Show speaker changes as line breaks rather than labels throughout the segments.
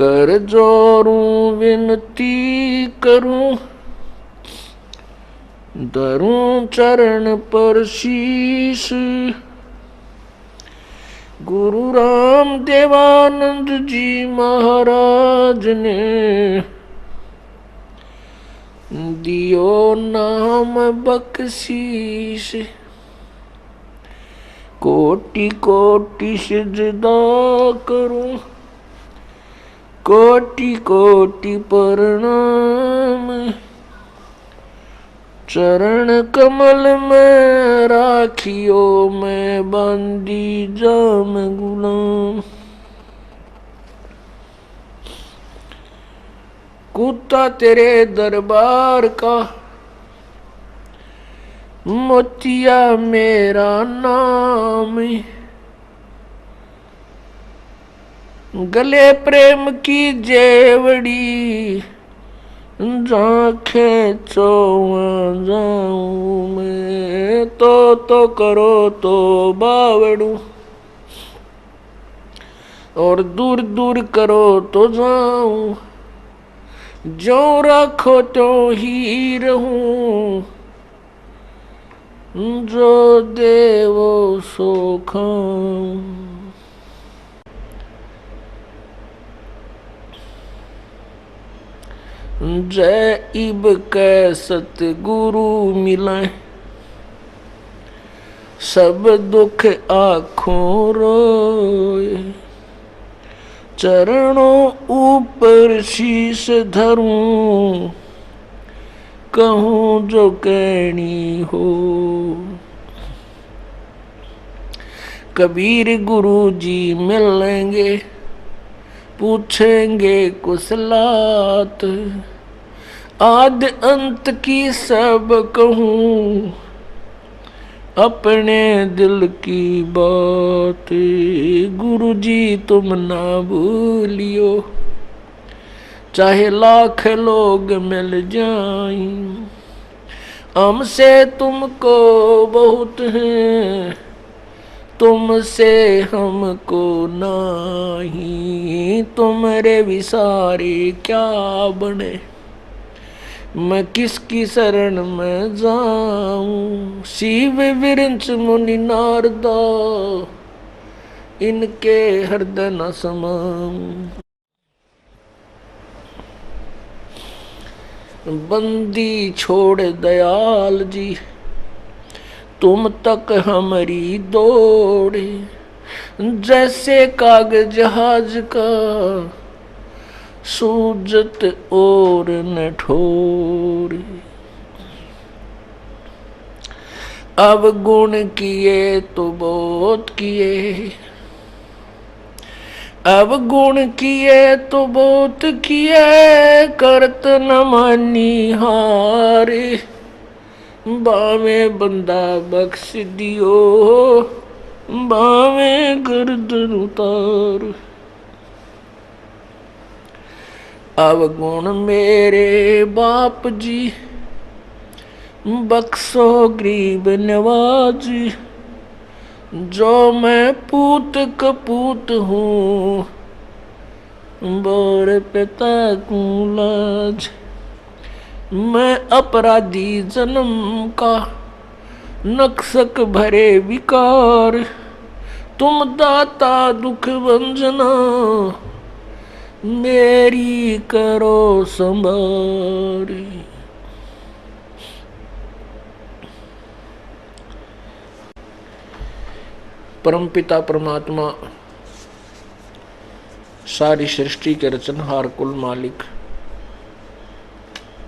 कर जोरूं विनती करूं, धरूं चरण पर शीश। गुरु राम देवानंद जी महाराज ने दियो नाम बख्शीश। कोटि कोटि सिजदा करूं, कोटि कोटि प्रणाम। चरण कमल में राखियो, मैं बंदी जाम गुलाम। कूता तेरे दरबार का, मोतिया मेरा नाम। गले प्रेम की जेवड़ी, जांखें चौं जाऊं मैं। तो करो तो बावड़ू, और दूर दूर करो तो जाऊं। जो रखो तो ही रहूं, जो देवो सो खाऊं। जय इब कै सतगुरु मिलें, सब दुख आँखों रोए। चरणों ऊपर शीश धरूं, कहूँ जो कहनी हो। कबीर गुरु जी मिलेंगे, पूछेंगे कुशलात। आद अंत की सब कहूँ, अपने दिल की बात। गुरु जी तुम ना भूलियो, चाहे लाख लोग मिल जाएं। हमसे तुमको बहुत है, तुमसे हमको नहीं। तुम्हारे विसारे क्या बने, मैं किसकी शरण में जाऊं। शिव विरंच मुनि नारदा, इनके हृदय न समाऊं। बंदी छोड़ दयाल जी, तुम तक हमारी दौड़। जैसे कागज जहाज का, सूजत और न ठोर। अब गुण किए तो बहुत किए, अब गुण किए तो बहुत किए। करत न मानी हारे, बावे बंदा बख्श दियो, बावे गर्दन उतार। अवगुण मेरे बाप जी, बख्शो गरीब नवाज। जो मैं पूत कपूत हूँ, बोर पिता को लाज। मैं अपराधी जन्म का, नक्सक भरे विकार। तुम दाता दुख भंजना, मेरी करो संभारी। परमपिता परमात्मा, सारी सृष्टि के रचनहार कुल मालिक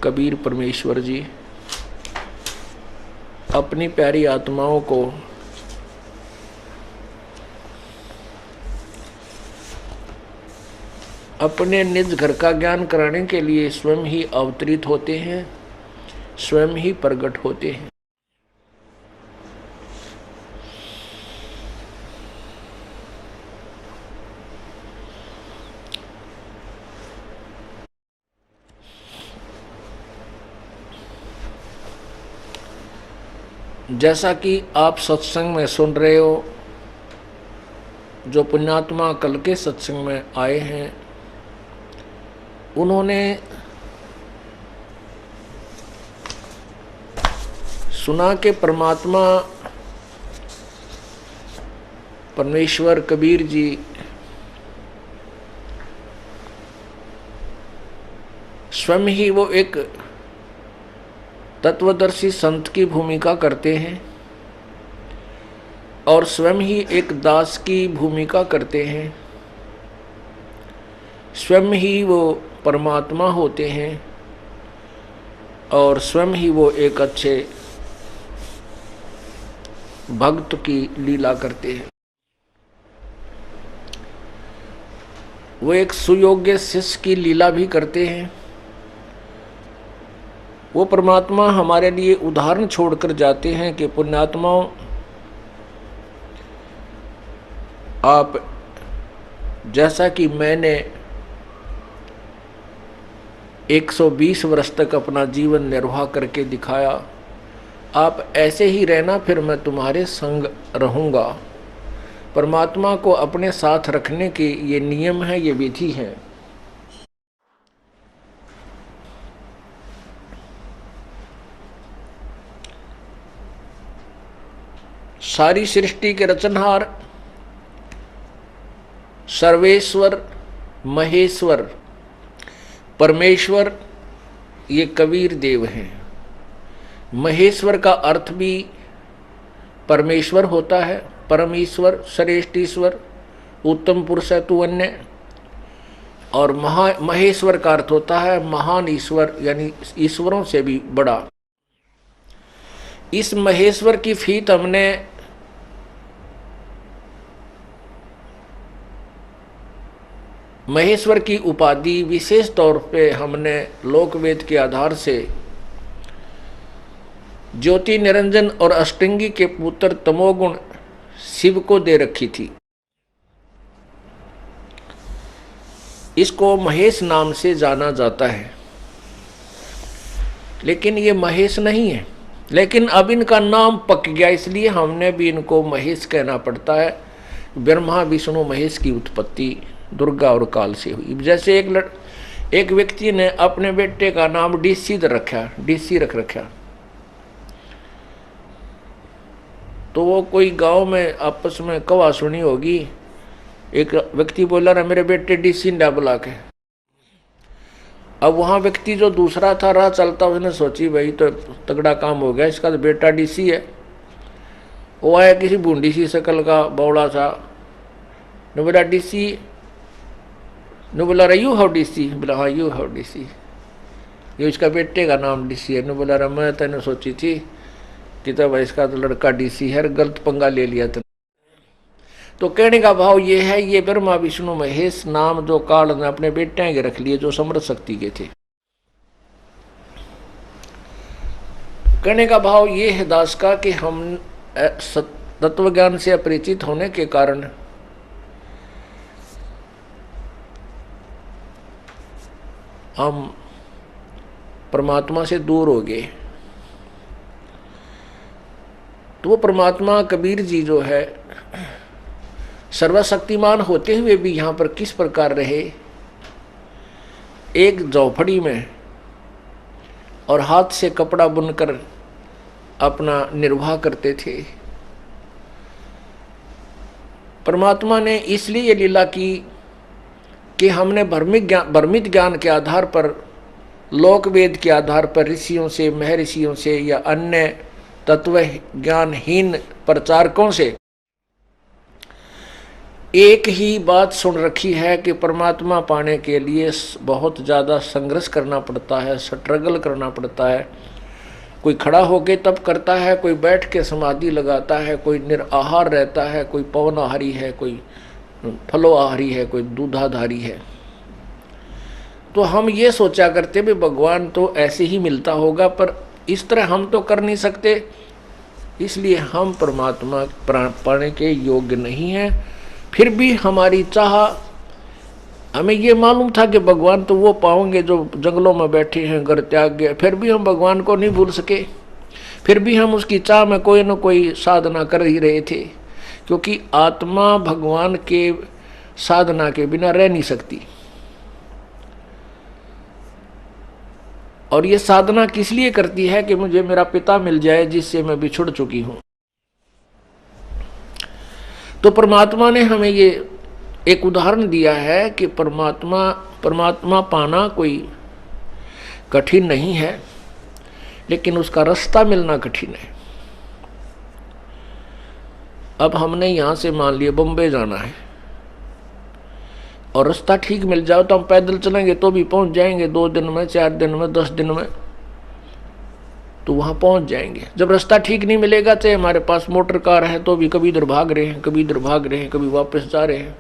कबीर परमेश्वर जी अपनी प्यारी आत्माओं को अपने निज घर का ज्ञान कराने के लिए स्वयं ही अवतरित होते हैं, स्वयं ही प्रकट होते हैं। जैसा कि आप सत्संग में सुन रहे हो, जो पुण्यात्मा कल के सत्संग में आए हैं, उन्होंने सुना कि परमात्मा परमेश्वर कबीर जी स्वयं ही वो एक तत्वदर्शी संत की भूमिका करते हैं और स्वयं ही एक दास की भूमिका करते हैं। स्वयं ही वो परमात्मा होते हैं और स्वयं ही वो एक अच्छे भक्त की लीला करते हैं। वो एक सुयोग्य शिष्य की लीला भी करते हैं। वो परमात्मा हमारे लिए उदाहरण छोड़कर जाते हैं कि पुण्यात्माओं, आप जैसा कि मैंने 120 वर्ष तक अपना जीवन निर्वाह करके दिखाया, आप ऐसे ही रहना, फिर मैं तुम्हारे संग रहूँगा। परमात्मा को अपने साथ रखने के ये नियम है, ये विधि है। सारी सृष्टि के रचनहार सर्वेश्वर महेश्वर परमेश्वर ये कबीर देव हैं। महेश्वर का अर्थ भी परमेश्वर होता है, परमेश्वर, श्रेष्ठ ईश्वर, उत्तम पुरुष है तू अन्य। और महेश्वर का अर्थ होता है महान ईश्वर, यानी ईश्वरों से भी बड़ा। इस महेश्वर की फीत हमने महेश्वर की उपाधि विशेष तौर पे हमने लोकवेद के आधार से ज्योति निरंजन और अष्टंगी के पुत्र तमोगुण शिव को दे रखी थी। इसको महेश नाम से जाना जाता है, लेकिन ये महेश नहीं है। लेकिन अब इनका नाम पक गया, इसलिए हमने भी इनको महेश कहना पड़ता है। ब्रह्मा विष्णु महेश की उत्पत्ति दुर्गा और काल से हुई। जैसे एक व्यक्ति ने अपने बेटे का नाम डीसी रख रखा, तो वो कोई गांव में आपस में कवा सुनी होगी, एक व्यक्ति बोला ना मेरे बेटे डीसी ने बुला के। अब वहाँ व्यक्ति जो दूसरा था राह चलता, उसने सोची भाई तो तगड़ा काम हो गया, इसका तो बेटा डीसी है। वो आया किसी बूंदी सी शकल का बौड़ा सा, ने बोला डीसी, ने बोला रहा यू हाउ डीसी, बोला हाँ यू हाउ डीसी, ये उसका बेटे का नाम डीसी है। ने बोला रहा मैं तेने सोची थी कि तब इसका तो लड़का डीसी है, गलत पंगा ले लिया तेने। तो कहने का भाव ये है, ये ब्रह्मा विष्णु महेश नाम जो काल ने अपने बेटे के रख लिए, जो समर्थ शक्ति के थे। कहने का भाव ये है दास का कि हम तत्व ज्ञान से अपरिचित होने के कारण हम परमात्मा से दूर हो गए। तो वो परमात्मा कबीर जी जो है सर्वशक्तिमान होते हुए भी यहाँ पर किस प्रकार रहे, एक झोपड़ी में और हाथ से कपड़ा बुनकर अपना निर्वाह करते थे। परमात्मा ने इसलिए ये लीला की कि हमने भ्रमित ज्ञान के आधार पर, लोकवेद के आधार पर ऋषियों से, महर्षियों से या अन्य तत्व ज्ञानहीन प्रचारकों से एक ही बात सुन रखी है कि परमात्मा पाने के लिए बहुत ज़्यादा संघर्ष करना पड़ता है, स्ट्रगल करना पड़ता है। कोई खड़ा होके तप करता है, कोई बैठ के समाधि लगाता है, कोई निराहार रहता है, कोई पवनाहारी है, कोई फलोहारी है, कोई दूधाधारी है। तो हम ये सोचा करते भी भगवान तो ऐसे ही मिलता होगा, पर इस तरह हम तो कर नहीं सकते, इसलिए हम परमात्मा पाने के योग्य नहीं हैं। फिर भी हमारी चाह, हमें ये मालूम था कि भगवान तो वो पाओगे जो जंगलों में बैठे हैं, घर त्याग गए, फिर भी हम भगवान को नहीं भूल सके। फिर भी हम उसकी चाह में कोई न कोई साधना कर ही रहे थे, क्योंकि आत्मा भगवान के साधना के बिना रह नहीं सकती। और ये साधना किस लिए करती है कि मुझे मेरा पिता मिल जाए जिससे मैं बिछुड़ चुकी हूं। तो परमात्मा ने हमें ये एक उदाहरण दिया है कि परमात्मा पाना कोई कठिन नहीं है, लेकिन उसका रास्ता मिलना कठिन है। अब हमने यहां से मान लिया बम्बे जाना है और रास्ता ठीक मिल जाओ तो हम पैदल चलेंगे तो भी पहुंच जाएंगे 2 दिन में, 4 दिन में, 10 दिन में तो वहां पहुंच जाएंगे। जब रास्ता ठीक नहीं मिलेगा, चाहे हमारे पास मोटर कार है तो भी कभी इधर भाग रहे हैं, कभी इधर भाग रहे हैं, कभी वापस जा रहे हैं।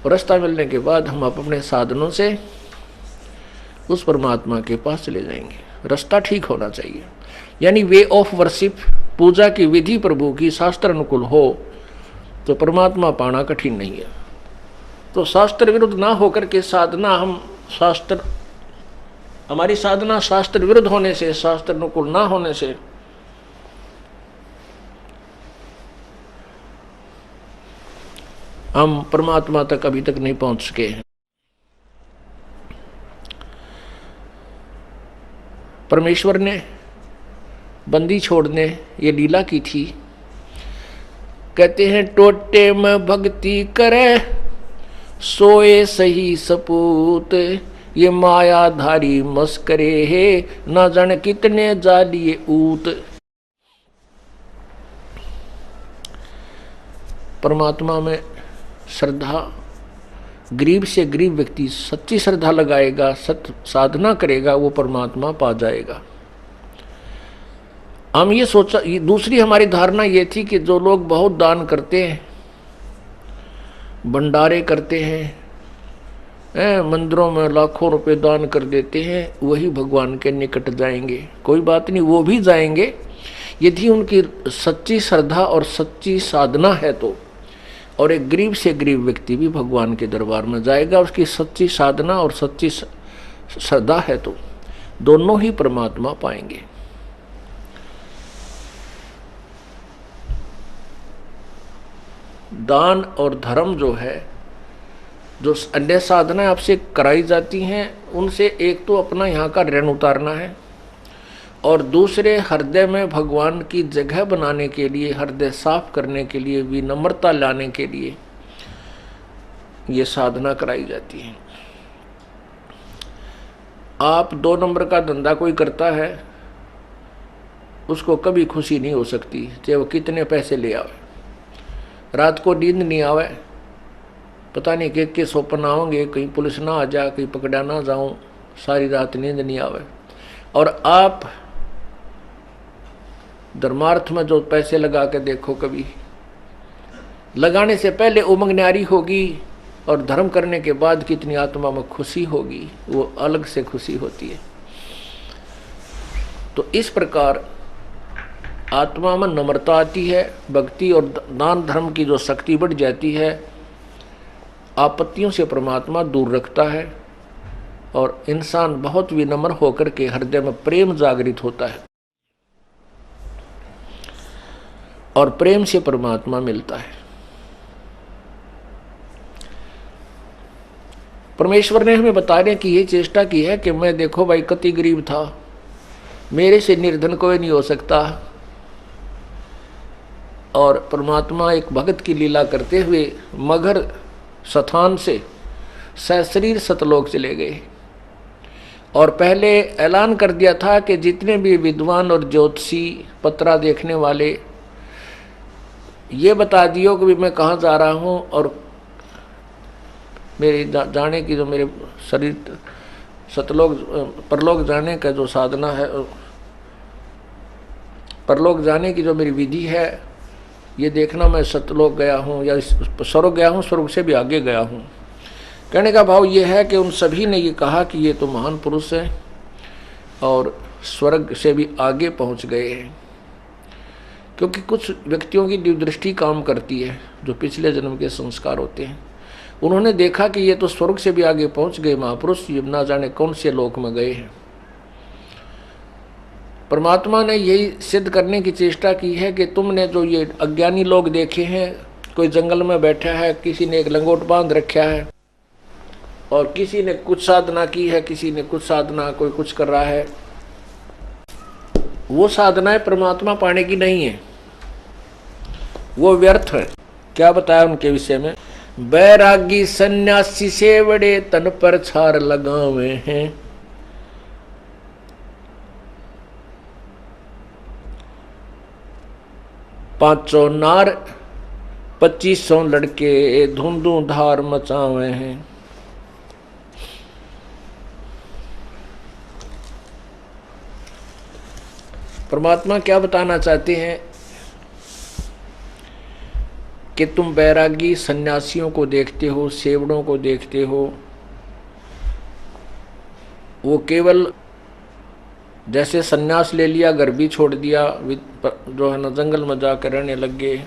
और रास्ता मिलने के बाद हम अपने साधनों से उस परमात्मा के पास चले जाएंगे। रास्ता ठीक होना चाहिए, यानी वे ऑफ वर्शिप, पूजा की विधि प्रभु की शास्त्र अनुकूल हो तो परमात्मा पाना कठिन नहीं है। तो शास्त्र विरुद्ध ना होकर के साधना, हमारी साधना शास्त्र विरुद्ध होने से, शास्त्र अनुकूल ना होने से हम परमात्मा तक अभी तक नहीं पहुंच सके हैं। परमेश्वर ने बंदी छोड़ने ये लीला की थी। कहते हैं टोटे में भक्ति करे सोए सही सपूत, ये मायाधारी मस्करे है ना जाने कितने जालिए ऊत। परमात्मा में श्रद्धा, गरीब से गरीब व्यक्ति सच्ची श्रद्धा लगाएगा, सत्य साधना करेगा, वो परमात्मा पा जाएगा। हम ये सोचा, दूसरी हमारी धारणा ये थी कि जो लोग बहुत दान करते हैं, भंडारे करते हैं, मंदिरों में लाखों रुपए दान कर देते हैं, वही भगवान के निकट जाएंगे। कोई बात नहीं, वो भी जाएंगे यदि उनकी सच्ची श्रद्धा और सच्ची साधना है तो। और एक गरीब से गरीब व्यक्ति भी भगवान के दरबार में जाएगा, उसकी सच्ची साधना और सच्ची श्रद्धा है तो दोनों ही परमात्मा पाएंगे। दान और धर्म जो है, जो अन्य साधनाएं आपसे कराई जाती हैं, उनसे एक तो अपना यहाँ का ऋण उतारना है और दूसरे हृदय में भगवान की जगह बनाने के लिए, हृदय साफ करने के लिए, विनम्रता लाने के लिए ये साधना कराई जाती है। आप 2 नंबर का धंधा कोई करता है, उसको कभी खुशी नहीं हो सकती, चाहे वो कितने पैसे ले आवे। रात को नींद नहीं आवे, पता नहीं के सौपन आओगे, कहीं पुलिस ना आ जा, कहीं पकड़ा ना जाऊं, सारी रात नींद नहीं आवे। और आप धर्मार्थ में जो पैसे लगा के देखो, कभी लगाने से पहले उमंग न्यारी होगी और धर्म करने के बाद कितनी आत्मा में खुशी होगी, वो अलग से खुशी होती है। तो इस प्रकार आत्मा में नम्रता आती है, भक्ति और दान धर्म की जो शक्ति बढ़ जाती है, आपत्तियों से परमात्मा दूर रखता है और इंसान बहुत विनम्र होकर के हृदय में प्रेम जागृत होता है और प्रेम से परमात्मा मिलता है। परमेश्वर ने हमें बताने की ये चेष्टा की है कि मैं देखो भाई कति गरीब था, मेरे से निर्धन कोई नहीं हो सकता। और परमात्मा एक भगत की लीला करते हुए मगर स्थान से सशरीर सतलोक चले गए और पहले ऐलान कर दिया था कि जितने भी विद्वान और ज्योतिषी, पत्रा देखने वाले, ये बता दियो कि मैं कहाँ जा रहा हूँ और मेरे जाने की जो मेरे शरीर सतलोक परलोक जाने का जो साधना है, परलोक जाने की जो मेरी विधि है, ये देखना मैं सतलोक गया हूँ या स्वर्ग गया हूँ, स्वर्ग से भी आगे गया हूँ। कहने का भाव ये है कि उन सभी ने ये कहा कि ये तो महान पुरुष है और स्वर्ग से भी आगे पहुँच गए हैं, क्योंकि कुछ व्यक्तियों की दिव्यदृष्टि काम करती है, जो पिछले जन्म के संस्कार होते हैं। उन्होंने देखा कि ये तो स्वर्ग से भी आगे पहुँच गए महापुरुष, ये ना जाने कौन से लोक में गए हैं। परमात्मा ने यही सिद्ध करने की चेष्टा की है कि तुमने जो ये अज्ञानी लोग देखे हैं, कोई जंगल में बैठा है, किसी ने एक लंगोट बांध रखा है और किसी ने कुछ साधना की है, किसी ने कुछ साधना, कोई कुछ कर रहा है, वो साधनाएं परमात्मा पाने की नहीं है, वो व्यर्थ है। क्या बताया उनके विषय में? बैरागी सन्यासी से बड़े तन पर छार लगावे हैं, पांचों नार 2500 लड़के धुंधु धार मचावे हैं। परमात्मा क्या बताना चाहते हैं कि तुम बैरागी सन्यासियों को देखते हो, सेवड़ों को देखते हो, वो केवल जैसे सन्यास ले लिया, घर भी छोड़ दिया, जो है ना जंगल में जाकर रहने लग गए।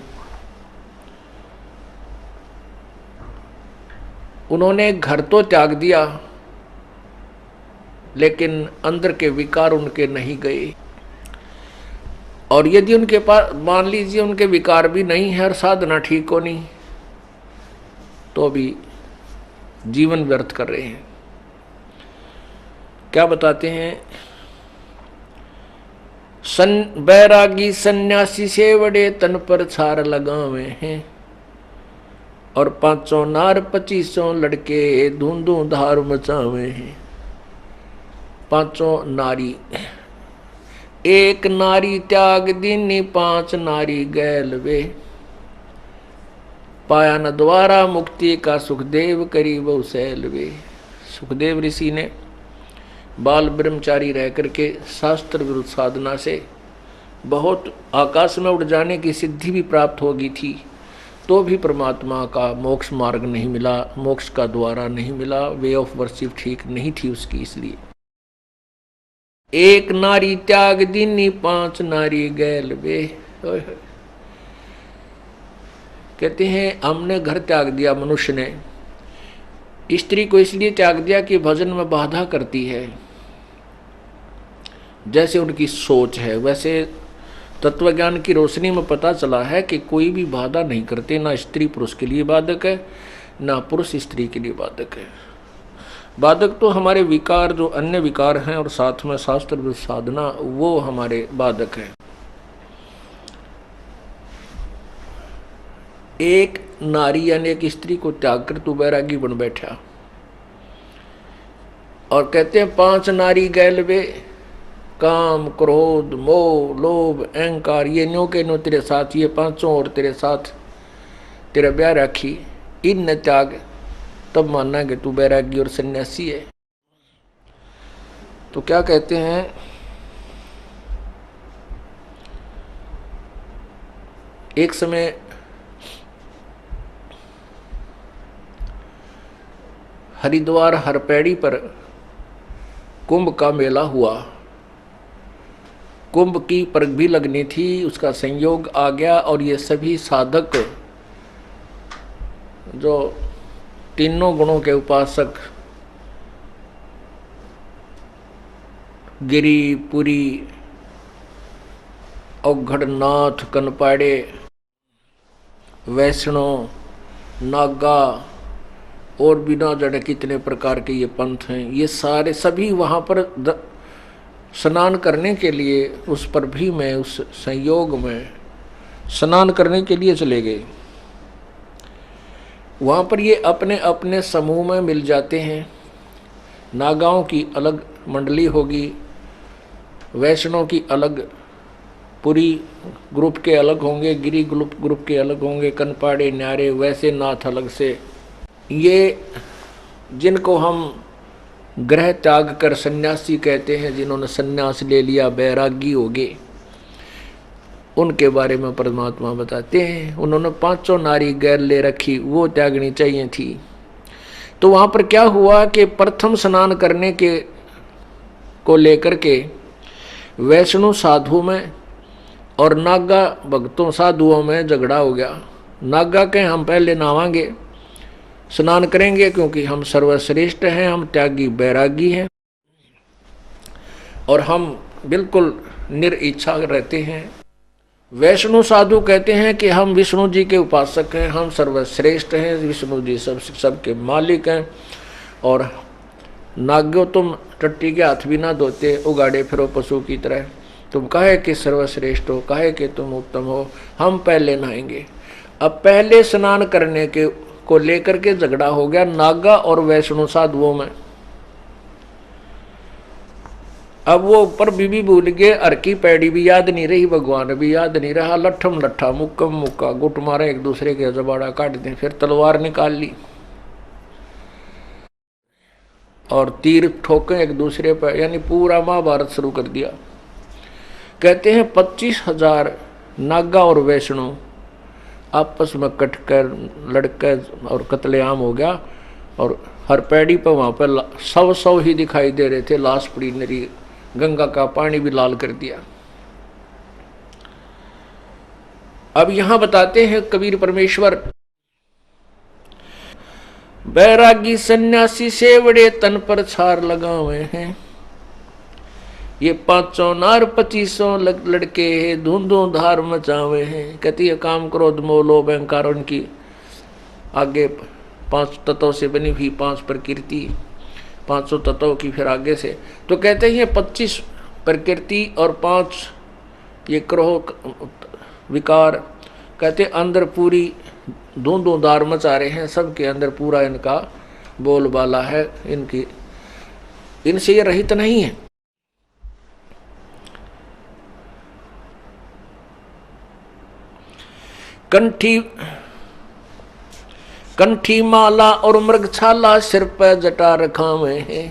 उन्होंने घर तो त्याग दिया, लेकिन अंदर के विकार उनके नहीं गए। और यदि उनके पास मान लीजिए उनके विकार भी नहीं है और साधना ठीक हो नहीं, तो भी जीवन व्यर्थ कर रहे हैं। क्या बताते हैं? बैरागी सन्यासी से बड़े तन पर छार लगावे हैं, और पांचों नार 2500 लड़के धुंधु धार मचावे हैं। पांचों नारी, एक नारी त्याग दीनी 5 नारी गैल वे, पाया न द्वारा मुक्ति का सुखदेव करी बहु सैल वे। सुखदेव ऋषि ने बाल ब्रह्मचारी रह करके शास्त्र विरुद्ध साधना से बहुत आकाश में उड़ जाने की सिद्धि भी प्राप्त होगी थी, तो भी परमात्मा का मोक्ष मार्ग नहीं मिला, मोक्ष का द्वारा नहीं मिला, वे ऑफ वर्शिप ठीक नहीं थी उसकी। इसलिए एक नारी त्याग दीनी 5 नारी गैल वे। कहते हैं हमने घर त्याग दिया, मनुष्य ने स्त्री को इसलिए त्याग दिया कि भजन में बाधा करती है। जैसे उनकी सोच है, वैसे तत्वज्ञान की रोशनी में पता चला है कि कोई भी बाधा नहीं करते, ना स्त्री पुरुष के लिए बाधक है, ना पुरुष स्त्री के लिए बाधक है। बाधक तो हमारे विकार, जो अन्य विकार हैं, और साथ में शास्त्र साधना, वो हमारे बाधक है। एक नारी यानी एक स्त्री को त्याग कर तू बैरागी बन बैठा, और कहते हैं 5 नारी गैल वे, काम क्रोध मोह लोभ अहंकार, ये न्यो के न्यो तेरे साथ, ये 5 और तेरे साथ तेरा ब्याह राखी, इन न त्याग, तब मानना कि तू बैरागी और सन्यासी है। तो क्या कहते हैं? एक समय हरिद्वार हरपेड़ी पर कुंभ का मेला हुआ। कुंभ की परख भी लगनी थी, उसका संयोग आ गया, और ये सभी साधक जो तीनों गुणों के उपासक, गिरी पुरी औघड़नाथ कनपाड़े वैष्णव नागा और बिना जड़े कितने प्रकार के ये पंथ हैं, ये सारे सभी वहाँ पर स्नान करने के लिए, उस पर भी मैं उस संयोग में स्नान करने के लिए चले गए। वहाँ पर ये अपने अपने समूह में मिल जाते हैं। नागाओं की अलग मंडली होगी, वैष्णव की अलग, पुरी ग्रुप के अलग होंगे, गिरी ग्रुप के अलग होंगे, कनपाड़े न्यारे वैसे नाथ अलग से। ये जिनको हम ग्रह त्याग कर सन्यासी कहते हैं, जिन्होंने सन्यास ले लिया, बैरागी हो गए, उनके बारे में परमात्मा बताते हैं। उन्होंने 5 नारी गैर ले रखी, वो त्यागनी चाहिए थी। तो वहाँ पर क्या हुआ कि प्रथम स्नान करने के को लेकर के वैष्णव साधु में और नागा भक्तों साधुओं में झगड़ा हो गया। नागा के हम पहले नहावांगे, स्नान करेंगे, क्योंकि हम सर्वश्रेष्ठ हैं, हम त्यागी बैरागी हैं, और हम बिल्कुल निरिच्छा रहते हैं। वैष्णव साधु कहते हैं कि हम विष्णु जी के उपासक हैं, हम सर्वश्रेष्ठ हैं, विष्णु जी सबके मालिक हैं, और नाग्यो तुम टट्टी के हाथ भी ना धोते, उगाड़े फिरो पशु की तरह, तुम काहे के सर्वश्रेष्ठ हो, काहे के तुम उत्तम हो, हम पहले नहाएंगे। अब पहले स्नान करने के को लेकर के झगड़ा हो गया नागा और वैष्णो साधुओं में। अब वो ऊपर बीबी भूल गए, हर की पैड़ी भी याद नहीं रही, भगवान भी याद नहीं रहा, लट्ठम लट्ठा मुक्कम मुक्का गुट मारे एक दूसरे के जबाड़ा काट दें, फिर तलवार निकाल ली और तीर ठोके एक दूसरे पर, यानी पूरा महाभारत शुरू कर दिया। कहते हैं 25,000 नागा और वैष्णो आपस में कटकर लड़कर और कत्लेआम हो गया, और हर पैड़ी पर वहाँ पर 100 ही दिखाई दे रहे थे, लाश पड़ी नरी, गंगा का पानी भी लाल कर दिया। अब यहाँ बताते हैं कबीर परमेश्वर, बैरागी सन्यासी सेवड़े तन पर छार लगावे हैं, ये 500 नार 2500 लड़के हैं, धुंधों धार मचावे हैं। कहती है काम क्रोध मोह लोभ अहंकार, उनकी आगे 5 तत्वों से बनी हुई 5 प्रकृति, 500 तत्वों की फिर आगे से। तो कहते हैं 25 प्रकृति और 5 ये क्रोह विकार, कहते अंदर पूरी धुंधों धार मचा रहे हैं, सबके अंदर पूरा इनका बोलबाला है, इनकी इनसे ये रहित नहीं है। कंठी माला और मृगछाला सिर पे जटा रखावे हैं,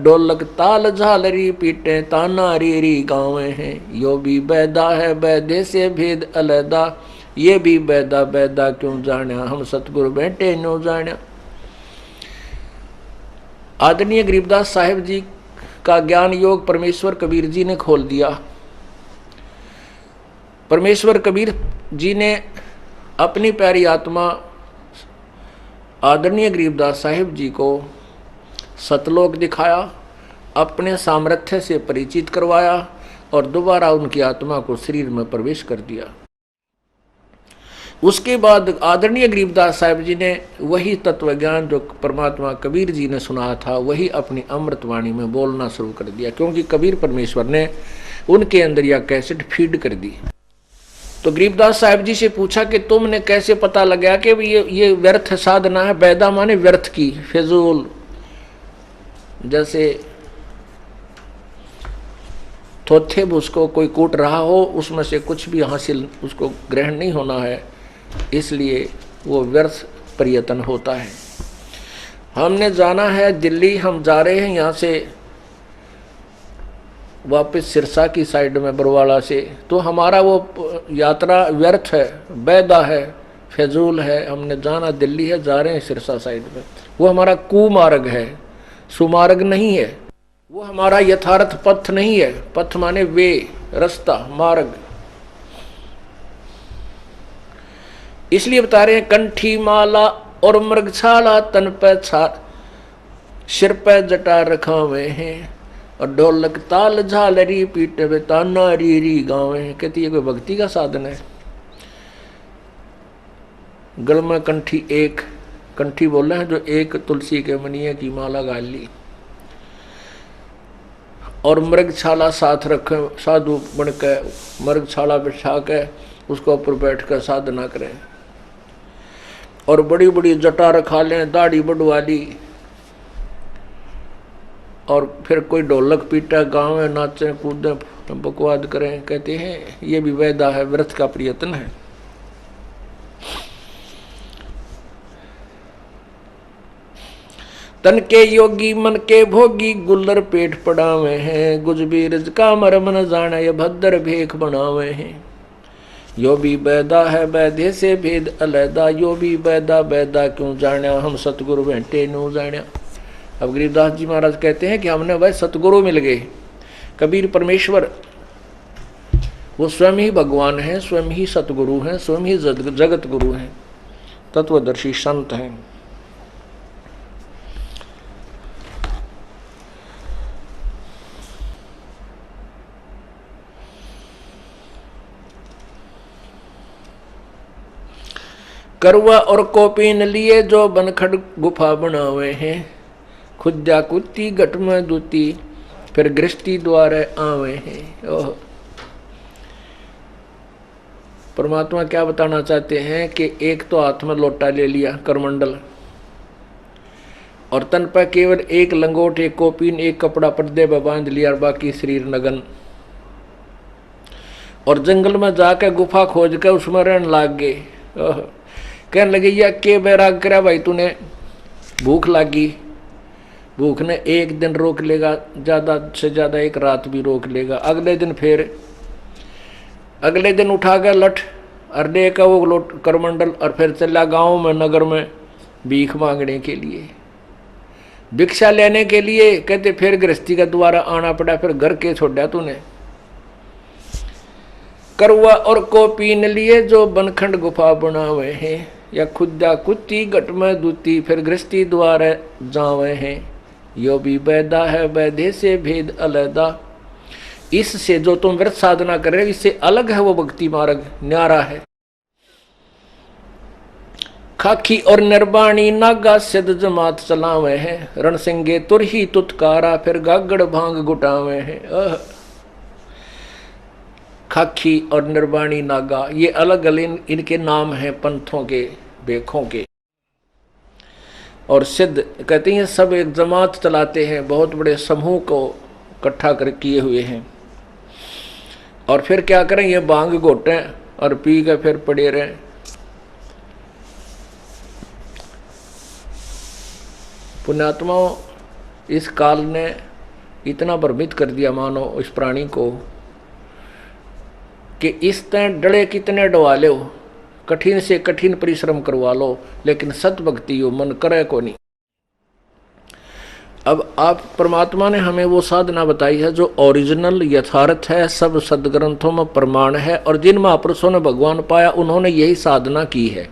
ढोलक ताल झालरी पीटे ताना रीरी गावे हैं, यो भी बैदा है बैदे से भेद अलैदा, ये भी बैदा बैदा क्यों जाना, हम सतगुरु बैठे नो जाना। आदरणीय गरीबदास साहिब जी का ज्ञान योग परमेश्वर कबीर जी ने खोल दिया। परमेश्वर कबीर जी ने अपनी प्यारी आत्मा आदरणीय गरीबदास साहिब जी को सतलोक दिखाया, अपने सामर्थ्य से परिचित करवाया और दोबारा उनकी आत्मा को शरीर में प्रवेश कर दिया। उसके बाद आदरणीय गरीबदास साहिब जी ने वही तत्व ज्ञान जो परमात्मा कबीर जी ने सुनाया था, वही अपनी अमृतवाणी में बोलना शुरू कर दिया, क्योंकि कबीर परमेश्वर ने उनके अंदर यह कैसेट फीड कर दी। तो गरीबदास साहिब जी से पूछा कि तुमने कैसे पता लगा कि ये व्यर्थ साधना है। बैदा माने व्यर्थ की, फिजूल, जैसे थोथे उसको कोई कूट रहा हो, उसमें से कुछ भी हासिल उसको ग्रहण नहीं होना है, इसलिए वो व्यर्थ प्रयत्न होता है। हमने जाना है दिल्ली, हम जा रहे हैं यहाँ से वापस सिरसा की साइड में बरवाला से, तो हमारा वो यात्रा व्यर्थ है, बैदा है, फजूल है। हमने जाना दिल्ली है, जा रहे हैं सिरसा साइड में, वो हमारा कुमार्ग है, सुमार्ग नहीं है, वो हमारा यथार्थ पथ नहीं है। पथ माने वे, रास्ता, मार्ग। इसलिए बता रहे हैं कंठी माला और मृगछाला तन पे छार, सिर पे जटा रखावे हैं, और ढोलक ताल झालरी पीटे वे ताना रीरी गावे हैं। कहती है कोई भक्ति का साधन है। गल में कंठी, एक कंठी बोले हैं जो एक तुलसी के मनिये की माला गाल ली, और मृगछाला साथ रखे, साधु बन के मृगछाला बिछा के उसको ऊपर बैठ कर साधना करें, और बड़ी बड़ी जटा रखा लें, दाढ़ी बढ़वा ली, और फिर कोई ढोलक पीटे, गावे, नाचे, कूदे, बकवाद करें। कहते हैं ये भी वैदा है, व्रत का प्रयत्न है। तन के योगी मन के भोगी, गुल्लर पेट पड़ावे हैं, गुजबीरज का मरम न जाने, ये भद्र भेख बनावे हैं। यो भी बैदा है बैदे से भेद अलैदा, यो भी बैदा बैदा क्यों जाना, हम सतगुरु बैठे नो जाना। अब गरीबदास जी महाराज कहते हैं कि हमने वह सतगुरु मिल गए। कबीर परमेश्वर वो स्वयं ही भगवान हैं, स्वयं ही सतगुरु हैं, स्वयं ही जगत गुरु हैं, तत्वदर्शी संत हैं। करवा और कोपीन लिए जो बनखड़ गुफा बनावे हैं, खुद्या कुत्ती घट में दूती, फिर गृहस्थी द्वारे आवे हैं। ओह, परमात्मा क्या बताना चाहते हैं कि एक तो हाथ में लोटा ले लिया करमंडल, और तन पर केवल एक लंगोट, एक कोपीन, एक कपड़ा पर्दे पर बांध लिया और बाकी शरीर नगन। और जंगल में जाकर गुफा खोज कर उसमें रहने लाग गए। कहने लगे या के बैराग करा भाई तूने, भूख लागी। भूख ने एक दिन रोक लेगा, ज़्यादा से ज़्यादा एक रात भी रोक लेगा। अगले दिन फिर अगले दिन उठा गया लठ और ले का वो लोट करमंडल, और फिर चला गाँव में नगर में भीख मांगने के लिए, भिक्षा लेने के लिए। कहते फिर गृहस्थी का द्वारा आना पड़ा, फिर घर के छोड़ा तूने। करवा और को पीन लिए जो बनखंड गुफा बनावे हैं, या खुदा कुत्ती घट में दूती, फिर गृहस्थी द्वारा जावे हैं। यो भी बैदा है बैदे से भेद अलैदा। इससे जो तुम व्रत साधना कर रहे हो इससे अलग है वो भक्ति मार्ग, न्यारा है। खाखी और निर्बाणी नागा सिद्ध जमात चलावे हैं, रणसिंगे तुरही तुतकारा, फिर गागड़ भांग गुटावे हैं। खाखी और निर्बाणी नागा ये अलग अलग इनके नाम हैं पंथों के, बेखों के। और सिद्ध कहते हैं सब एक जमात चलाते हैं, बहुत बड़े समूह को इकट्ठा कर किए हुए हैं। और फिर क्या करें, ये भांग घोटें और पी के फिर पड़े रहें। पुण्यात्माओं, इस काल ने इतना भ्रमित कर दिया मानो इस प्राणी को कि इस तय डड़े कितने डवा लो, कठिन से कठिन परिश्रम करवा लो, लेकिन सत भक्ति हो मन करे को नहीं। अब आप परमात्मा ने हमें वो साधना बताई है जो ओरिजिनल यथार्थ है, सब सदग्रंथों में प्रमाण है। और जिन महापुरुषों ने भगवान पाया उन्होंने यही साधना की है।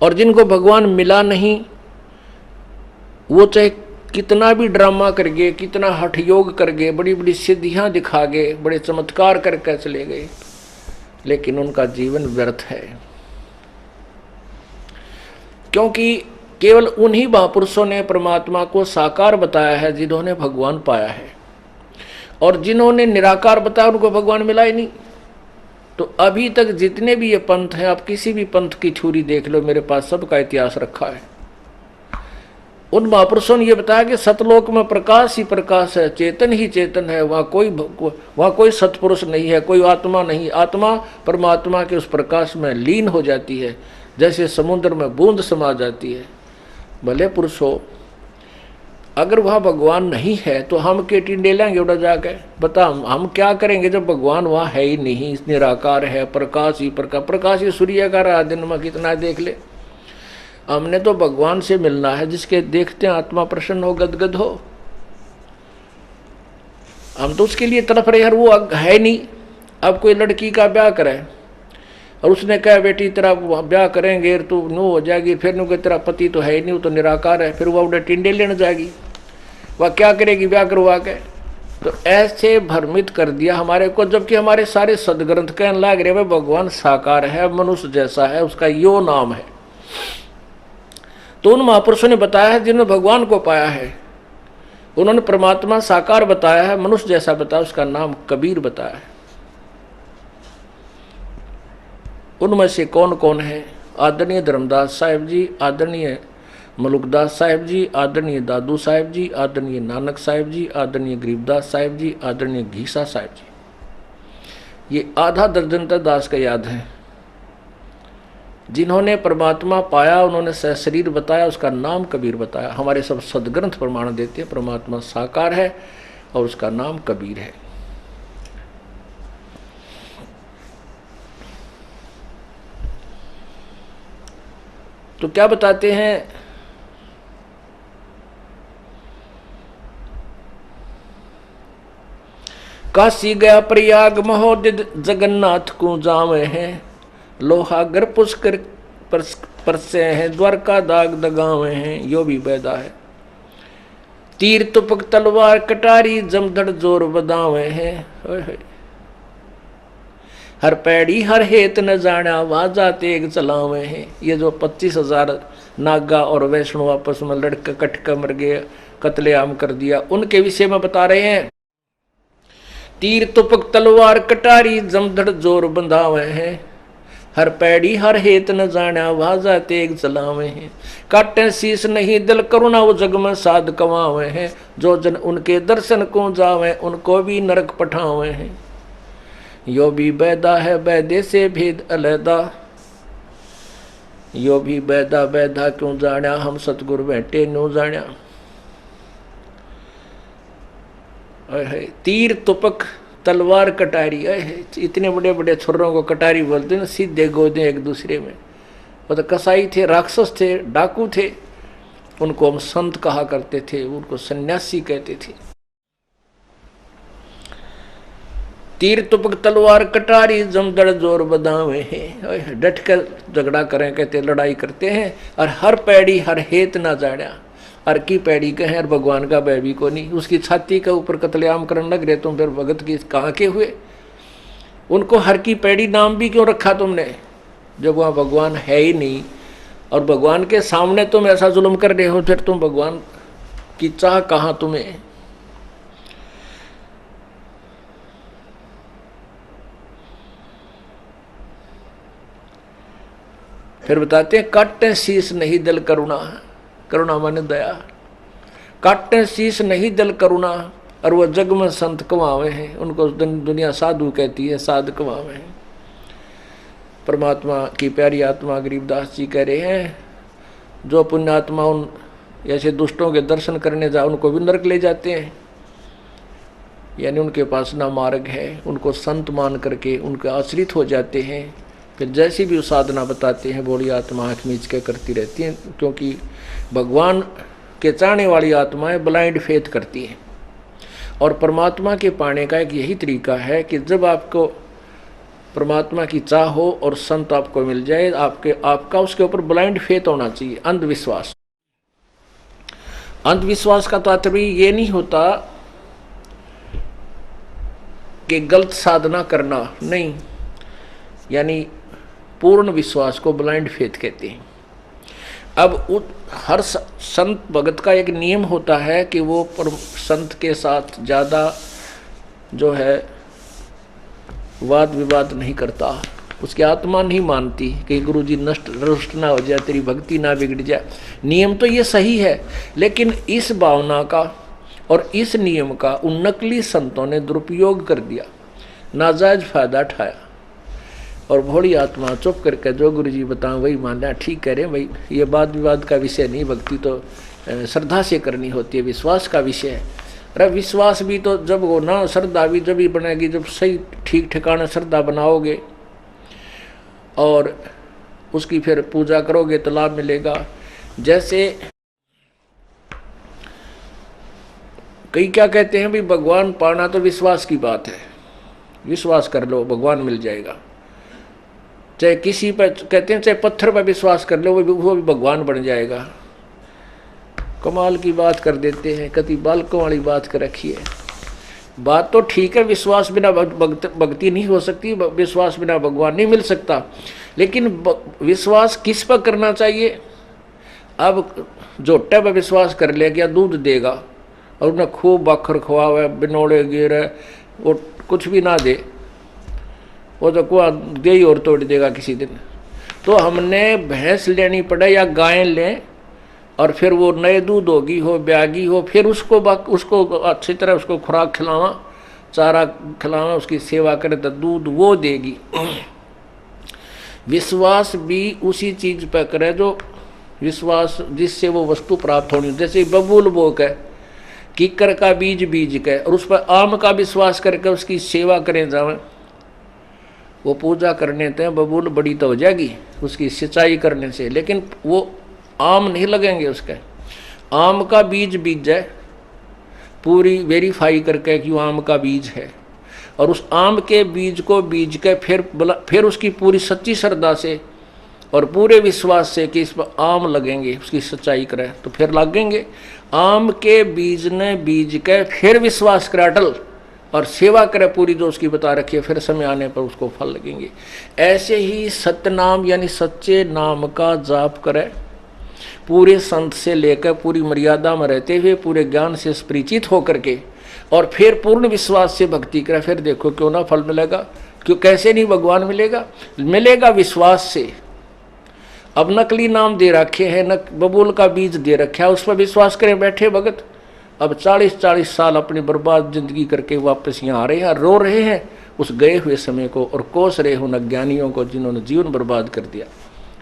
और जिनको भगवान मिला नहीं वो चाहे कितना भी ड्रामा कर गए, कितना हठ योग कर गए, बड़ी बड़ी सिद्धियां दिखा गए, बड़े चमत्कार करके चले गए, लेकिन उनका जीवन व्यर्थ है। क्योंकि केवल उन्हीं महापुरुषों ने परमात्मा को साकार बताया है जिन्होंने भगवान पाया है, और जिन्होंने निराकार बताया उनको भगवान मिला ही नहीं। तो अभी तक जितने भी ये पंथ हैं, आप किसी भी पंथ की छुरी देख लो, मेरे पास सबका इतिहास रखा है। उन महापुरुषों ने ये बताया कि सतलोक में प्रकाश ही प्रकाश है, चेतन ही चेतन है, वहाँ कोई सतपुरुष नहीं है, कोई आत्मा नहीं। आत्मा परमात्मा के उस प्रकाश में लीन हो जाती है, जैसे समुद्र में बूंद समा जाती है। भले पुरुष हो, अगर वहाँ भगवान नहीं है तो हम के टिंडे लेंगे उड़ा जाके, बता हम क्या करेंगे जब भगवान वहाँ है ही नहीं, निराकार है, प्रकाश ही प्रकाश। प्रकाश ही सूर्य का रहा दिन में कितना देख ले। हमने तो भगवान से मिलना है जिसके देखते हैं आत्मा प्रसन्न हो, गदगद हो। हम तो उसके लिए तड़प रहे, यार वो है नहीं। अब कोई लड़की का ब्याह करे और उसने कहा बेटी तेरा ब्याह करेंगे तो नो हो जाएगी, फिर नु तेरा पति तो है ही नहीं, वो तो निराकार है, फिर वह उड़े टिंडे लेने जाएगी, वह क्या करेगी ब्याह करवा के। तो ऐसे भ्रमित कर दिया हमारे को, जबकि हमारे सारे सदग्रंथ कहने लग रहे भाई भगवान साकार है, मनुष्य जैसा है, उसका यो नाम है। तो उन महापुरुषों ने बताया है जिन्होंने भगवान को पाया है, उन्होंने परमात्मा साकार बताया है, मनुष्य जैसा बताया, उसका नाम कबीर बताया है। उनमें से कौन कौन है? आदरणीय धर्मदास साहिब जी, आदरणीय मलुकदास साहिब जी, आदरणीय दादू साहिब जी, आदरणीय नानक साहिब जी, आदरणीय गरीबदास साहिब जी, आदरणीय घीसा साहिब जी। ये आधा दर्जन तक दास का याद है जिन्होंने परमात्मा पाया, उन्होंने सशरीर बताया, उसका नाम कबीर बताया। हमारे सब सदग्रंथ प्रमाण देते हैं परमात्मा साकार है और उसका नाम कबीर है। तो क्या बताते हैं? काशी गया प्रयाग महोदित जगन्नाथ को जावे हैं, लोहागर पुष्कर परसे हैं, द्वारका दाग दगावे हैं, यो भी बैदा है। तीर तुपक तलवार कटारी जमधड़ जोर बदावे हैं, हर पैड़ी हर हेत न जाना वाजा तेग चलावे हैं। ये जो 25,000 नागा और वैष्णो आपस में लड़के कटके मर गए, कत्लेआम कर दिया। उनके विषय में बता रहे हैं, तीर तुपक तलवार कटारी जमधड़ जोर बंधावे हैं, हर पैड़ी हर हेत न जाना वाजा तेग चलावे हैं, काटे शीश नहीं दिल करुणा वो जग में साध कमावे हैं, जो जन उनके दर्शन को जावे उनको भी नरक पठावे हैं, यो भी बैदा है बैदे से भेद अलहदा, यो भी बैदा बैदा क्यों जाना हम सतगुरु बैठे न्यू जाना। तीर तुपक तलवार कटारी, इतने बड़े बड़े छुर्रों को कटारी बोलते हैं, सीधे गोदे एक दूसरे में। वो तो कसाई थे, राक्षस थे, डाकू थे, उनको हम संत कहा करते थे, उनको सन्यासी कहते थे। तीर तुपक तलवार कटारी जमदड़ जोर बदावे हैं, डट कर झगड़ा करें कहते, लड़ाई करते हैं। और हर पैड़ी हर हेत ना जाड़ा, हर की पैड़ी कहें और भगवान का बैबी को नहीं, उसकी छाती के ऊपर कत्लेआम करने लग रहे तुम, फिर भगत की कहाँ के हुए? उनको हर की पैड़ी नाम भी क्यों रखा तुमने, जब वहाँ भगवान है ही नहीं, और भगवान के सामने तुम ऐसा जुल्म कर रहे हो, फिर तुम भगवान की चाह कहाँ तुम्हें? फिर बताते हैं, काटे शीश नहीं दिल करुणा, करुणा माने दया, काटे शीश नहीं दिल करुणा, और वह जग में संत कमावे हैं, उनको दुनिया साधु कहती है, साध कमावे हैं। परमात्मा की प्यारी आत्मा गरीबदास जी कह रहे हैं, जो पुण्यात्मा उन ऐसे दुष्टों के दर्शन करने जा उनको भी नरक ले जाते हैं, यानी उनके पास ना मार्ग है, उनको संत मान करके उनके आश्रित हो जाते हैं। फिर जैसी भी साधना बताते हैं, बोली आत्मा आँख मीच के करती रहती हैं, क्योंकि भगवान के चाहने वाली आत्माएं ब्लाइंड फेथ करती हैं। और परमात्मा के पाने का एक यही तरीका है कि जब आपको परमात्मा की चाह हो और संत आपको मिल जाए, आपका उसके ऊपर ब्लाइंड फेथ होना चाहिए, अंधविश्वास। अंधविश्वास का तात्पर्य ये नहीं होता कि गलत साधना करना, नहीं, यानी पूर्ण विश्वास को ब्लाइंड फेथ कहते हैं। अब हर संत भगत का एक नियम होता है कि वो संत के साथ ज़्यादा जो है वाद विवाद नहीं करता, उसकी आत्मा नहीं मानती कि गुरु जी रुष्ट ना हो जाए, तेरी भक्ति ना बिगड़ जाए। नियम तो ये सही है, लेकिन इस भावना का और इस नियम का उन नकली संतों ने दुरुपयोग कर दिया, नाजायज फायदा उठाया, और भोली आत्मा चुप करके जो गुरु जी बताएं वही मानना। ठीक कह रहे हैं भाई, ये वाद विवाद का विषय नहीं, भक्ति तो श्रद्धा से करनी होती है, विश्वास का विषय है। अरे विश्वास भी तो जब हो ना, श्रद्धा भी जब ही बनेगी जब सही ठीक ठिकाना श्रद्धा बनाओगे और उसकी फिर पूजा करोगे तो लाभ मिलेगा। जैसे कई क्या कहते हैं भी, भगवान पाना तो विश्वास की बात है, विश्वास कर लो भगवान मिल जाएगा। चाहे किसी पर कहते हैं, चाहे पत्थर पर विश्वास कर लो वो भी भगवान बन जाएगा। कमाल की बात कर देते हैं, कति बालकों वाली बात कर रखी है। बात तो ठीक है, विश्वास बिना भक्ति नहीं हो सकती, विश्वास बिना भगवान नहीं मिल सकता, लेकिन विश्वास किस पर करना चाहिए? अब जोटे पर विश्वास कर ले क्या दूध देगा, और उन्हें खूब बखर खुआवे, बिनोड़े गिरे, वो कुछ भी ना दे, वो तो कुआ दे ही और तोड़ देगा किसी दिन। तो हमने भैंस लेनी पड़े या गाय लें, और फिर वो नए दूध होगी हो, ब्यागी हो, फिर उसको अच्छी तरह उसको खुराक खिलावा, चारा खिलावा, उसकी सेवा करें तो दूध वो देगी। विश्वास भी उसी चीज पर करे जो विश्वास जिससे वो वस्तु प्राप्त होनी। जैसे बबूल बो के कीकर का बीज बीज के, और उस पर आम का विश्वास करके उसकी सेवा करें जाए, वो पूजा करने ते बबूल बड़ी तो हो जाएगी उसकी सिंचाई करने से, लेकिन वो आम नहीं लगेंगे उसके। आम का बीज बीज जाए, पूरी वेरीफाई करके कि वो आम का बीज है, और उस आम के बीज को बीज के फिर उसकी पूरी सच्ची श्रद्धा से और पूरे विश्वास से कि इस पर आम लगेंगे, उसकी सच्चाई करें तो फिर लगेंगे। आम के बीज ने बीज के फिर विश्वास करे अटल और सेवा करे पूरी जो उसकी बता रखी है, फिर समय आने पर उसको फल लगेंगे। ऐसे ही सत्य नाम यानी सच्चे नाम का जाप करे, पूरे संत से लेकर पूरी मर्यादा में रहते हुए पूरे ज्ञान से परिचित होकर के और फिर पूर्ण विश्वास से भक्ति करे, फिर देखो क्यों ना फल मिलेगा। क्यों, कैसे नहीं भगवान मिलेगा? मिलेगा विश्वास से। अब नकली नाम दे रखे हैं, बबूल का बीज दे रखा है, उस पर विश्वास करें बैठे भगत। अब 40-40 साल अपनी बर्बाद जिंदगी करके वापस यहाँ आ रहे हैं, रो रहे हैं उस गए हुए समय को और कोस रहे उन अज्ञानियों को जिन्होंने जीवन बर्बाद कर दिया,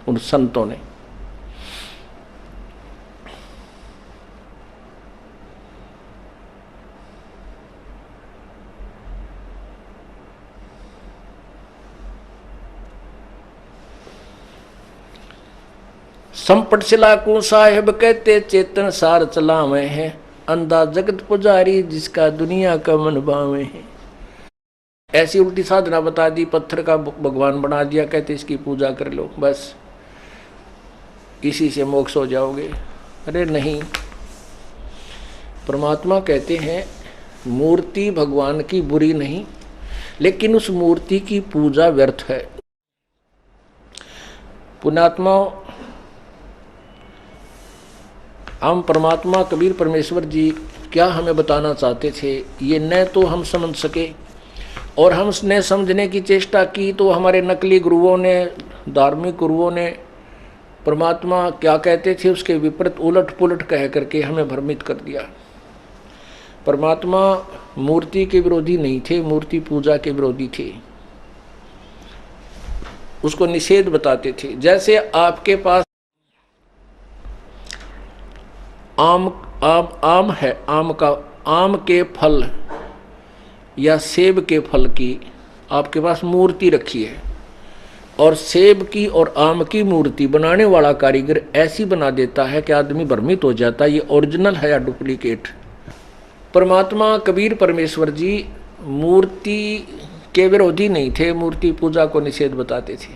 उन संतों ने। संपट सिलाकू साहेब कहते चेतन सार चलावे हैं, अंधा जगत पुजारी जिसका दुनिया का मन बावे है। ऐसी उल्टी साधना बता दी, पत्थर का भगवान बना दिया, कहते इसकी पूजा कर लो बस इसी से मोक्ष हो जाओगे। अरे नहीं, परमात्मा कहते हैं मूर्ति भगवान की बुरी नहीं, लेकिन उस मूर्ति की पूजा व्यर्थ है। पुण्यात्मा, हम परमात्मा कबीर परमेश्वर जी क्या हमें बताना चाहते थे ये न तो हम समझ सके, और हमने समझने की चेष्टा की तो हमारे नकली गुरुओं ने, धार्मिक गुरुओं ने परमात्मा क्या कहते थे उसके विपरीत उलट पुलट कह करके हमें भ्रमित कर दिया। परमात्मा मूर्ति के विरोधी नहीं थे, मूर्ति पूजा के विरोधी थे, उसको निषेध बताते थे। जैसे आपके पास आम है, आम के फल या सेब के फल की आपके पास मूर्ति रखी है, और सेब की और आम की मूर्ति बनाने वाला कारीगर ऐसी बना देता है कि आदमी भ्रमित हो जाता है ये ओरिजिनल है या डुप्लीकेट। परमात्मा कबीर परमेश्वर जी मूर्ति के विरोधी नहीं थे, मूर्ति पूजा को निषेध बताते थे।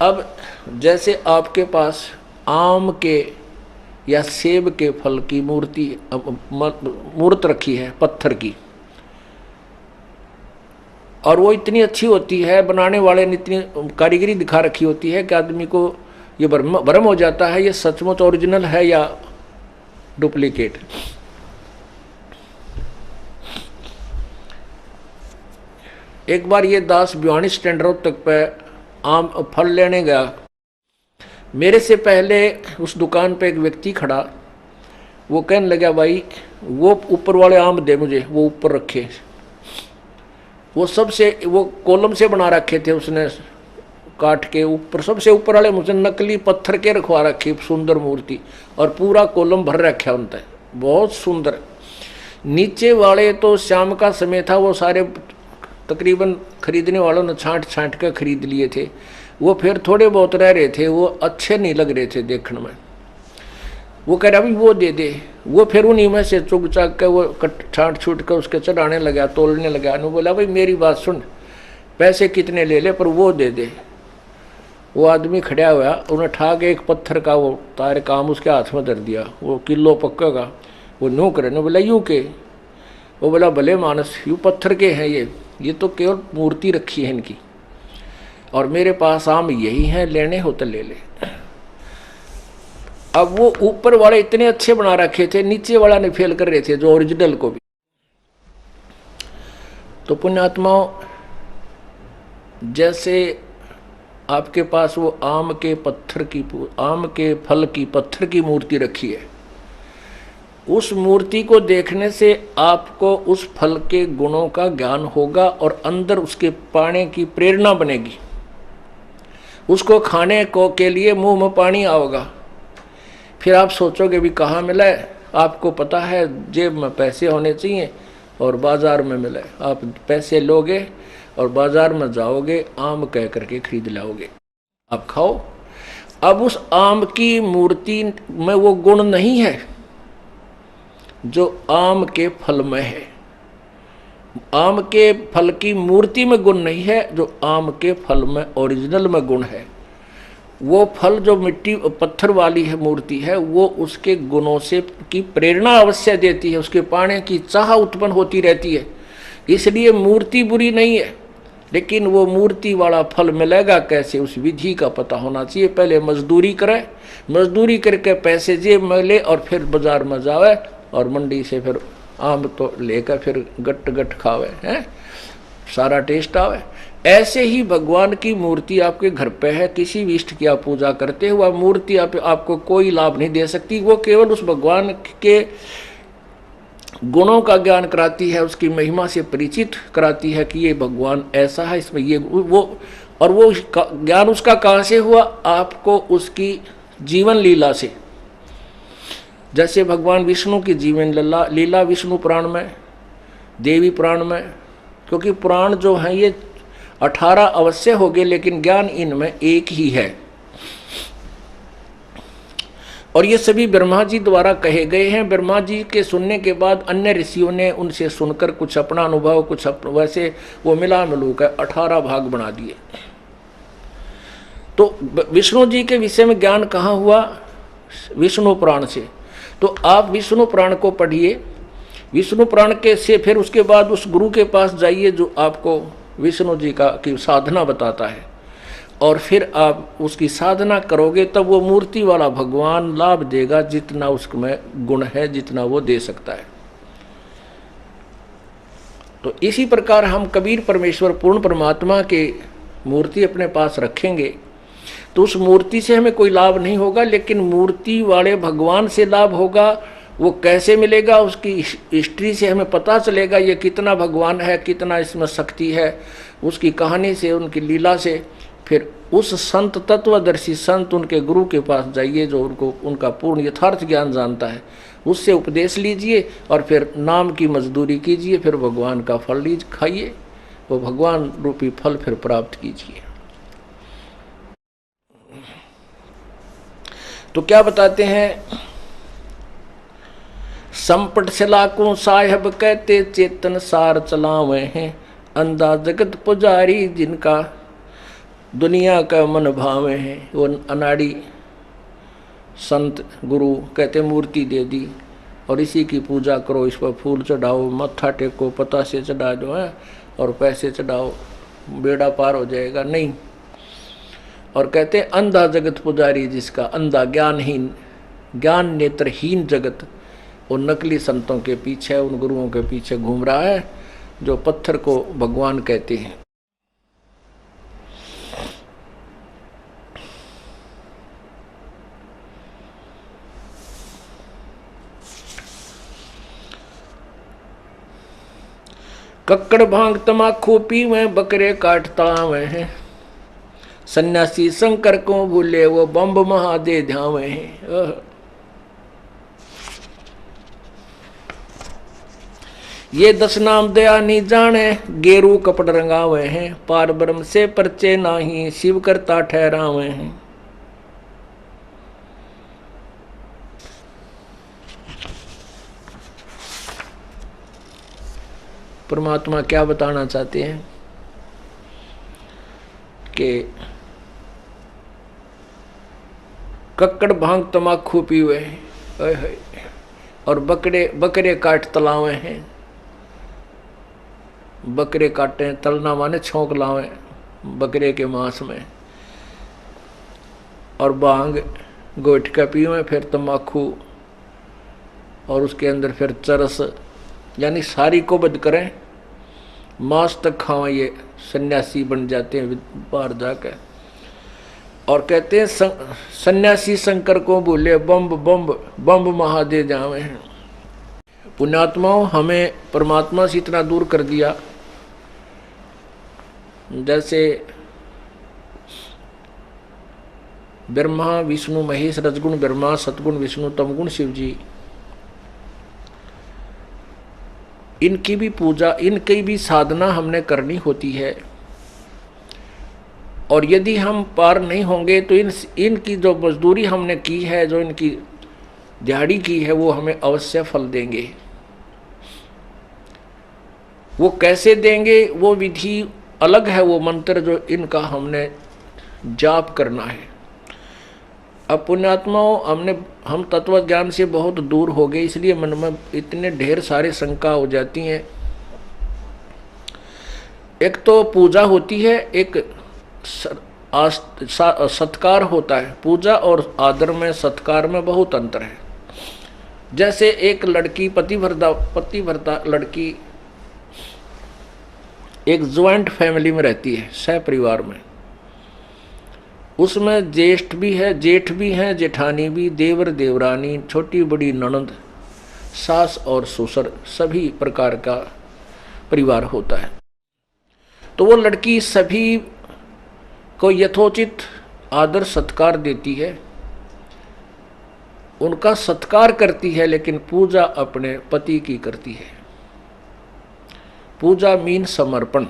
अब जैसे आपके पास आम के या सेब के फल की मूर्त रखी है पत्थर की, और वो इतनी अच्छी होती है, बनाने वाले ने इतनी कारीगरी दिखा रखी होती है कि आदमी को ये भ्रम हो जाता है ये सचमुच ओरिजिनल है या डुप्लीकेट। एक बार ये दास भिवानी स्टैंड रोड तक पे आम फल लेने गया। मेरे से पहले उस दुकान पे एक व्यक्ति खड़ा, वो कहने लगा भाई वो ऊपर वाले आम दे मुझे, वो ऊपर रखे, वो सबसे वो कॉलम से बना रखे थे उसने काट के, ऊपर सबसे ऊपर वाले मुझे नकली पत्थर के रखवा रखी सुंदर मूर्ति, और पूरा कॉलम भर रखा उनते, बहुत सुंदर। नीचे वाले तो शाम का समय था, वो सारे तकरीबन खरीदने वालों ने छांट छांट कर खरीद लिए थे, वो फिर थोड़े बहुत रह रहे थे, वो अच्छे नहीं लग रहे थे देखने में। वो कह रहा अभी वो दे दे, वो फिर उन्हीं में से चुग चाक के वो छांट छूट कर उसके चढ़ाने लगा, तोलने लगा। उन्होंने बोला भाई मेरी बात सुन, पैसे कितने ले ले पर वो दे दे। वो आदमी खड़ा हुआ, उन्हें ठा के एक पत्थर का वो तार काम उसके हाथ में धर दिया, वो किलो पक्का का, वो नो करे। ने बोला यूँ के? वो बोला भले मानस यूँ पत्थर के हैं ये तो केवल मूर्ति रखी है इनकी, और मेरे पास आम यही हैं, लेने हो तो ले ले। अब वो ऊपर वाले इतने अच्छे बना रखे थे, नीचे वाला ने फेल कर रहे थे जो ओरिजिनल को भी। तो पुण्यात्माओं, जैसे आपके पास वो आम के फल की पत्थर की मूर्ति रखी है, उस मूर्ति को देखने से आपको उस फल के गुणों का ज्ञान होगा और अंदर उसके पाने की प्रेरणा बनेगी, उसको खाने को के लिए मुंह में पानी आएगा। फिर आप सोचोगे भी कहाँ मिला है, आपको पता है जेब में पैसे होने चाहिए और बाज़ार में मिला है। आप पैसे लोगे और बाज़ार में जाओगे, आम कह करके खरीद लाओगे, आप खाओ। अब उस आम की मूर्ति में वो गुण नहीं है जो आम के फल में है, आम के फल की मूर्ति में गुण नहीं है जो आम के फल में ओरिजिनल में गुण है। वो फल जो मिट्टी पत्थर वाली है मूर्ति है, वो उसके गुणों से की प्रेरणा अवश्य देती है, उसके पाने की चाह उत्पन्न होती रहती है। इसलिए मूर्ति बुरी नहीं है, लेकिन वो मूर्ति वाला फल मिलेगा कैसे, उस विधि का पता होना चाहिए। पहले मजदूरी करे, मजदूरी करके पैसे जेब में ले और फिर बाजार में जावे और मंडी से फिर आम तो लेकर फिर गट गट खावे हैं, सारा टेस्ट आवे। ऐसे ही भगवान की मूर्ति आपके घर पे है, किसी भी इष्ट की आप पूजा करते हो, वह मूर्ति आपको कोई लाभ नहीं दे सकती। वो केवल उस भगवान के गुणों का ज्ञान कराती है, उसकी महिमा से परिचित कराती है कि ये भगवान ऐसा है, इसमें ये वो। और वो ज्ञान उसका कहाँ से हुआ? आपको उसकी जीवन लीला से। जैसे भगवान विष्णु की जीवन लीला विष्णु पुराण में, देवी पुराण में, क्योंकि पुराण जो है ये 18 अवश्य हो गए, लेकिन ज्ञान इनमें एक ही है। और ये सभी ब्रह्मा जी द्वारा कहे गए हैं। ब्रह्मा जी के सुनने के बाद अन्य ऋषियों ने उनसे सुनकर कुछ अपना अनुभव, कुछ वैसे वो मिला मिलू कर 18 भाग बना दिए। तो विष्णु जी के विषय में ज्ञान कहाँ हुआ? विष्णु पुराण से। तो आप विष्णु पुराण को पढ़िए, विष्णु पुराण के से फिर उसके बाद उस गुरु के पास जाइए जो आपको विष्णु जी की साधना बताता है, और फिर आप उसकी साधना करोगे तब वो मूर्ति वाला भगवान लाभ देगा जितना उसमें गुण है, जितना वो दे सकता है। तो इसी प्रकार हम कबीर परमेश्वर पूर्ण परमात्मा के मूर्ति अपने पास रखेंगे तो उस मूर्ति से हमें कोई लाभ नहीं होगा, लेकिन मूर्ति वाले भगवान से लाभ होगा। वो कैसे मिलेगा? उसकी हिस्ट्री से हमें पता चलेगा ये कितना भगवान है, कितना इसमें शक्ति है, उसकी कहानी से, उनकी लीला से। फिर उस संत तत्वदर्शी संत, उनके गुरु के पास जाइए जो उनको उनका पूर्ण यथार्थ ज्ञान जानता है, उससे उपदेश लीजिए और फिर नाम की मजदूरी कीजिए, फिर भगवान का फल खाइए, वो भगवान रूपी फल फिर प्राप्त कीजिए। तो क्या बताते हैं? संपट सलाकों साहेब कहते चेतन सार चलावे हैं, अंधा जगत पुजारी जिनका दुनिया का मन भावे हैं। वो अनाड़ी संत गुरु कहते मूर्ति दे दी और इसी की पूजा करो, इस पर फूल चढ़ाओ, मत्था टेको, पता से चढ़ा दो है और पैसे चढ़ाओ, बेड़ा पार हो जाएगा। नहीं। और कहते अंधा जगत पुजारी जिसका, अंधा ज्ञानहीन, ज्ञान नेत्रहीन जगत वो नकली संतों के पीछे, उन गुरुओं के पीछे घूम रहा है जो पत्थर को भगवान कहते हैं। कक्कड़ भांग तमाकू पीवे, बकरे काटता हुए हैं, सन्यासी शंकर को भूले वो बम्ब महादे ध्यावे हैं। ये 10 नाम दया नहीं जाने, गेरू कपट रंगावे हैं, पार ब्रह्म से परचे नाही, शिव करता ठहरावे हैं। परमात्मा क्या बताना चाहते हैं कि कक्कड़ भांग तमाकू पीवे और बकरे काट तलावे हैं। बकरे काटे, तलना माने छोंक लावे बकरे के मांस में, और भांग गोटका पीवे, फिर तम्बाकू और उसके अंदर फिर चरस, यानी सारी को बद करें, मांस तक खावें। ये सन्यासी बन जाते हैं बाहर जाकर और कहते हैं सन्यासी शंकर को भूले, बम्ब बम्ब बम्ब महादे जावे हैं। पुण्यात्माओं, हमें परमात्मा से इतना दूर कर दिया, जैसे ब्रह्मा विष्णु महेश, रजगुण ब्रह्मा, सतगुण विष्णु, तमगुण शिव जी, इनकी भी पूजा, इनकी भी साधना हमने करनी होती है। और यदि हम पार नहीं होंगे तो इनकी जो मजदूरी हमने की है, जो इनकी दिहाड़ी की है, वो हमें अवश्य फल देंगे। वो कैसे देंगे, वो विधि अलग है, वो मंत्र जो इनका हमने जाप करना है। अब पुण्यात्माओं, हम तत्व ज्ञान से बहुत दूर हो गए, इसलिए मन में इतने ढेर सारे शंका हो जाती हैं। एक तो पूजा होती है, एक सत्कार होता है। पूजा और आदर में, सत्कार में बहुत अंतर है। जैसे एक लड़की पतिव्रता लड़की एक ज्वाइंट फैमिली में रहती है, सह परिवार में, उसमें ज्येष्ठ भी है, जेठ भी हैं, जेठानी भी, देवर देवरानी, छोटी बड़ी ननद, सास और ससुर, सभी प्रकार का परिवार होता है। तो वो लड़की सभी को यथोचित आदर सत्कार देती है, उनका सत्कार करती है, लेकिन पूजा अपने पति की करती है। पूजा मीन समर्पण।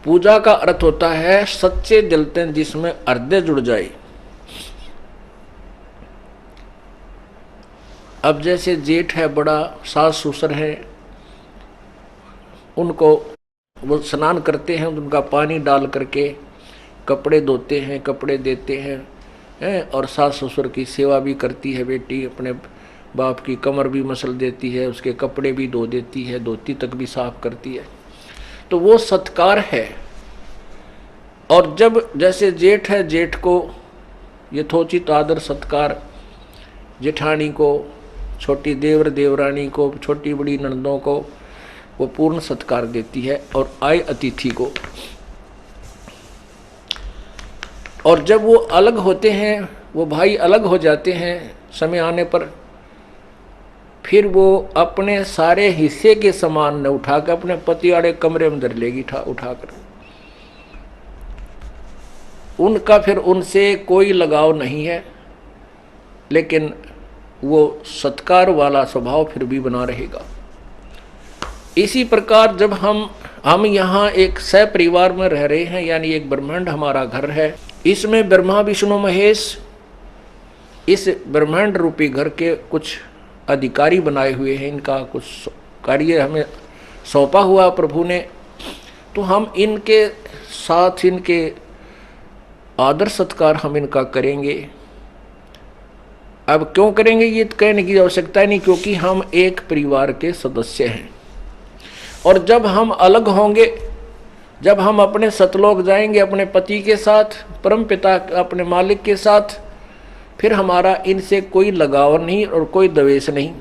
पूजा का अर्थ होता है सच्चे दिल से जिसमें हृदय जुड़ जाए। अब जैसे जेठ है बड़ा, सास ससुर है, उनको वो स्नान करते हैं, उनका पानी डाल करके कपड़े धोते हैं, कपड़े देते हैं, और सास ससुर की सेवा भी करती है बेटी, अपने बाप की कमर भी मसल देती है, उसके कपड़े भी धो देती है, धोती तक भी साफ करती है। तो वो सत्कार है। और जब जैसे जेठ है, जेठ को यथोचित आदर सत्कार, जेठानी को, छोटी देवर देवरानी को, छोटी बड़ी ननदों को वो पूर्ण सत्कार देती है, और आए अतिथि को। और जब वो अलग होते हैं, वो भाई अलग हो जाते हैं समय आने पर, फिर वो अपने सारे हिस्से के सामान न उठाकर अपने पति वाले कमरे में धर लेगी उठाकर। उनका फिर उनसे कोई लगाव नहीं है, लेकिन वो सत्कार वाला स्वभाव फिर भी बना रहेगा। इसी प्रकार जब हम यहाँ एक सह परिवार में रह रहे हैं, यानी एक ब्रह्मांड हमारा घर है, इसमें ब्रह्मा विष्णु महेश इस ब्रह्मांड रूपी घर के कुछ अधिकारी बनाए हुए हैं, इनका कुछ कार्य हमें सौंपा हुआ प्रभु ने। तो हम इनके साथ, इनके आदर सत्कार हम इनका करेंगे। अब क्यों करेंगे ये कहने की आवश्यकता नहीं, क्योंकि हम एक परिवार के सदस्य हैं। और जब हम अलग होंगे, जब हम अपने सतलोक जाएंगे अपने पति के साथ, परम पिता अपने मालिक के साथ, फिर हमारा इनसे कोई लगाव नहीं और कोई द्वेष नहीं।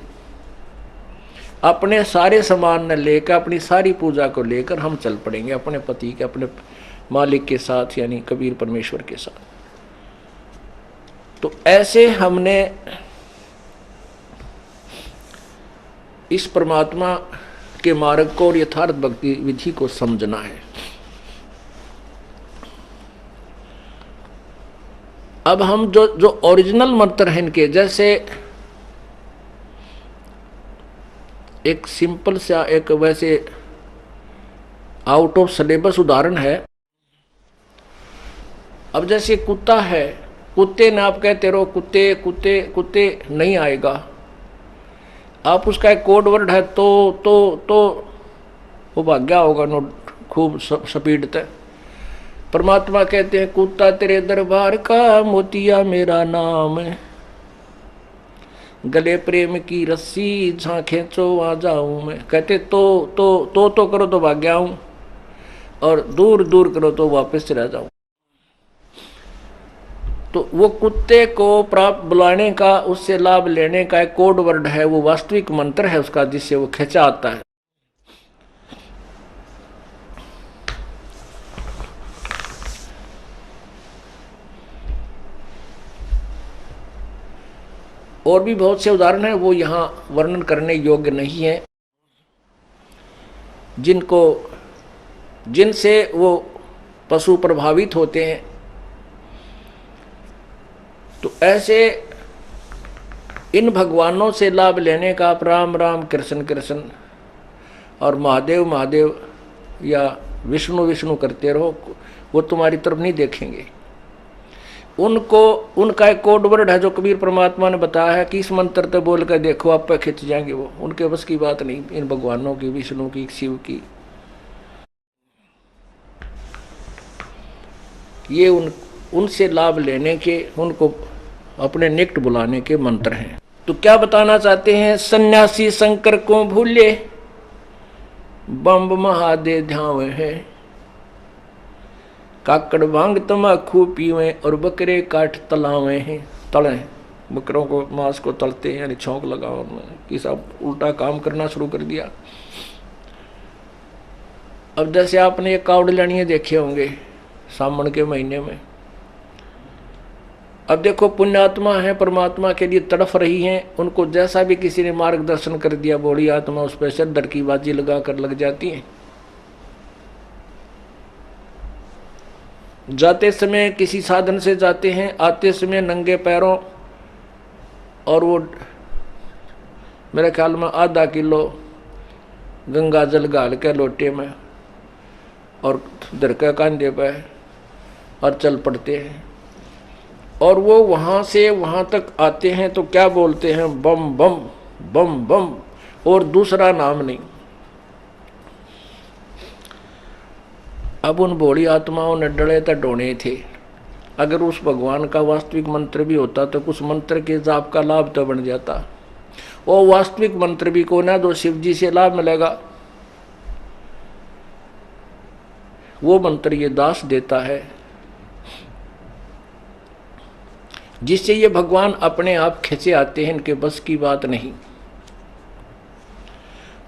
अपने सारे सामान न लेकर, अपनी सारी पूजा को लेकर हम चल पड़ेंगे अपने पति के, अपने मालिक के साथ, यानी कबीर परमेश्वर के साथ। तो ऐसे हमने इस परमात्मा के मार्ग को और यथार्थ भक्ति विधि को समझना है। अब हम जो ओरिजिनल मंत्र हैं इनके, जैसे एक सिंपल सा, एक वैसे आउट ऑफ सिलेबस उदाहरण है। अब जैसे कुत्ता है, कुत्ते ने आप कहते रहो कुत्ते कुत्ते कुत्ते, नहीं आएगा। आप उसका एक कोड वर्ड है तो वो भाग गया होगा नो खूब स्पीड तक। परमात्मा कहते हैं कुत्ता तेरे दरबार का, मोतिया मेरा नाम, गले प्रेम की रस्सी, जहाँ खींचो वहाँ जाऊं मैं। कहते तो करो तो भाग गया हूं, और दूर दूर करो तो वापस चला जाऊं। तो वो कुत्ते को प्राप्त बुलाने का, उससे लाभ लेने का एक कोड वर्ड है, वो वास्तविक मंत्र है उसका, जिससे वो खींचा आता है। और भी बहुत से उदाहरण हैं, वो यहाँ वर्णन करने योग्य नहीं है, जिनसे वो पशु प्रभावित होते हैं। तो ऐसे इन भगवानों से लाभ लेने का आप राम राम कृष्ण कृष्ण और महादेव महादेव या विष्णु विष्णु करते रहो, वो तुम्हारी तरफ नहीं देखेंगे। उनका एक कोड वर्ड है जो कबीर परमात्मा ने बताया है कि इस मंत्र तो बोल कर देखो, आप पे खिंच जाएंगे। वो उनके बस की बात नहीं, इन भगवानों की, विष्णु की, शिव की। ये उनसे लाभ लेने के, उनको अपने निकट बुलाने के मंत्र हैं। तो क्या बताना चाहते हैं? सन्यासी शंकर को भूले, बम्ब महादे ध्यावे हैं, काकड़ भांग तमाकू पीवे और बकरे काट तलावे हैं। तले बकरों को मांस को तलते हैं, यानी छौंक लगाओ उनमें कि सब उल्टा काम करना शुरू कर दिया। अब जैसे आपने ये कावड़ियानियाँ देखे होंगे सावन के महीने में, अब देखो पुण्यात्मा है, परमात्मा के लिए तड़फ रही हैं, उनको जैसा भी किसी ने मार्गदर्शन कर दिया, बूढ़ी आत्मा उस पर सर की बाजी लगा कर लग जाती हैं। जाते समय किसी साधन से जाते हैं, आते समय नंगे पैरों, और वो मेरे ख्याल में आधा किलो गंगा जल गाल के लोटे में और दरका कांधे पे और चल पड़ते हैं। और वो वहाँ से वहाँ तक आते हैं तो क्या बोलते हैं, बम बम बम बम, और दूसरा नाम नहीं। अब उन भोली आत्माओं ने डले तो ढोने थे। अगर उस भगवान का वास्तविक मंत्र भी होता तो कुछ मंत्र के जाप का लाभ तो बन जाता। वो वास्तविक मंत्र भी को ना दो, शिव जी से लाभ मिलेगा, वो मंत्र ये दास देता है, जिससे ये भगवान अपने आप खिंचे आते हैं, इनके बस की बात नहीं।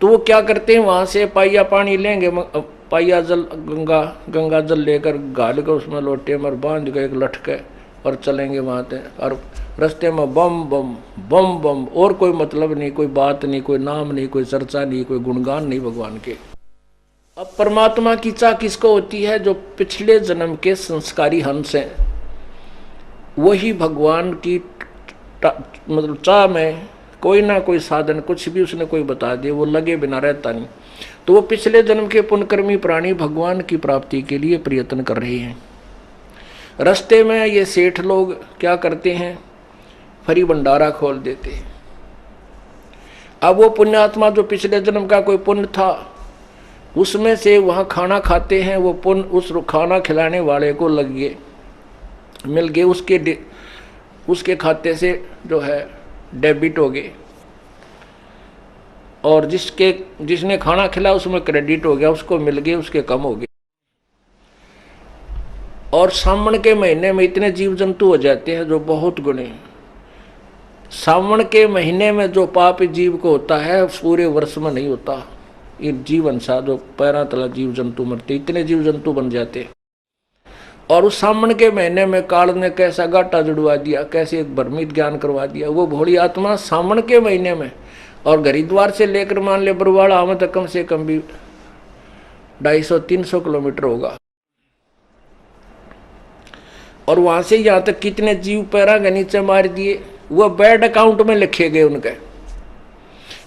तो वो क्या करते हैं, वहां से पाइया पानी लेंगे, पाइया जल गंगा जल लेकर गाल कर उसमें लोटे में बांध के एक लटके और चलेंगे वहां से, और रास्ते में बम बम बम बम, और कोई मतलब नहीं, कोई बात नहीं, कोई नाम नहीं, कोई चर्चा नहीं, कोई गुणगान नहीं भगवान के। अब परमात्मा की चाह किसको होती है, जो पिछले जन्म के संस्कारी हंस हैं, वही भगवान की मतलब चाह में कोई ना कोई साधन, कुछ भी उसने कोई बता दिए, वो लगे बिना रहता नहीं। तो वो पिछले जन्म के पुण्यकर्मी प्राणी भगवान की प्राप्ति के लिए प्रयत्न कर रहे हैं। रास्ते में ये सेठ लोग क्या करते हैं, फरी भंडारा खोल देते हैं। अब वो पुण्यात्मा जो पिछले जन्म का कोई पुण्य था, उसमें से वहाँ खाना खाते हैं, वो पुण्य उस खाना खिलाने वाले को लग गए, मिल गए, उसके खाते से जो है डेबिट हो गए, और जिसने खाना खिलाया उसमें क्रेडिट हो गया, उसको मिल गए, उसके कम हो गए। और सावन के महीने में इतने जीव जंतु हो जाते हैं जो बहुत गुणे। सावन के महीने में जो पाप जीव को होता है पूरे वर्ष में नहीं होता। ये जीवन सा जो पैरा तला जीव जंतु मरते, इतने जीव जंतु बन जाते। और उस सावन के महीने में काल ने कैसा घाटा जुड़वा दिया, कैसे एक भ्रमित ज्ञान करवा दिया। वो भोली आत्मा सावन के महीने में, और हरिद्वार से लेकर मान ले बरवाड़ा आवे तो कम से कम भी 250-300 किलोमीटर होगा, और वहां से यहाँ तक कितने जीव पैरा के नीचे मार दिए, वो बैड अकाउंट में लिखे गए उनके।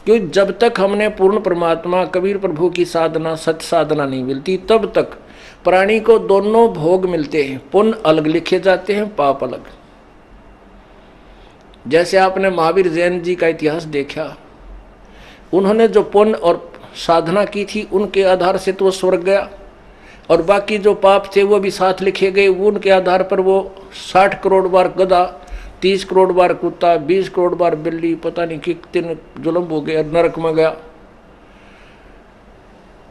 क्योंकि जब तक हमने पूर्ण परमात्मा कबीर प्रभु की साधना, सत्य साधना नहीं मिलती, तब तक प्राणी को दोनों भोग मिलते हैं, पुण्य अलग लिखे जाते हैं, पाप अलग। जैसे आपने महावीर जैन जी का इतिहास देखा, उन्होंने जो पुण्य और साधना की थी उनके आधार से तो वो स्वर्ग गया, और बाकी जो पाप थे वो भी साथ लिखे गए। उनके आधार पर वो 60 करोड़ बार गधा, 30 करोड़ बार कुत्ता, 20 करोड़ बार बिल्ली, पता नहीं कितने जुल्म हो गए, नरक में गया।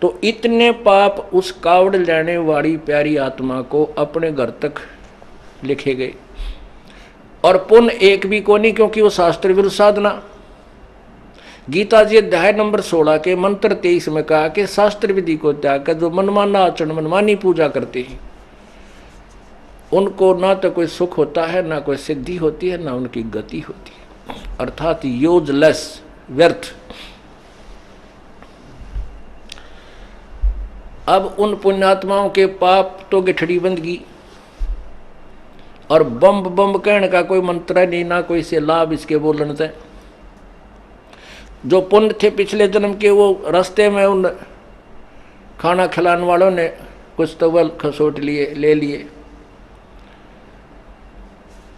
तो इतने पाप उस कावड़ लेने वाली प्यारी आत्मा को अपने घर तक लिखे गए, और पुण्य एक भी को नहीं, क्योंकि वो शास्त्र विरुद्ध साधना। गीता जी अध्याय नंबर 16 के मंत्र 23 में कहा कि शास्त्र विधि को त्याग कर जो मनमाना आचरण, मनमानी पूजा करते हैं, उनको ना तो कोई सुख होता है, ना कोई सिद्धि होती है, ना उनकी गति होती है, अर्थात यूजलेस, व्यर्थ। अब उन पुण्यात्माओं के पाप तो गिठड़ी बंद गई, और बम बम कहने का कोई मंत्र नहीं, ना कोई से लाभ इसके बोलने से। जो पुण्य थे पिछले जन्म के, वो रास्ते में उन खाना खिलाने वालों ने कुछ तवल खसोट लिए, ले लिए,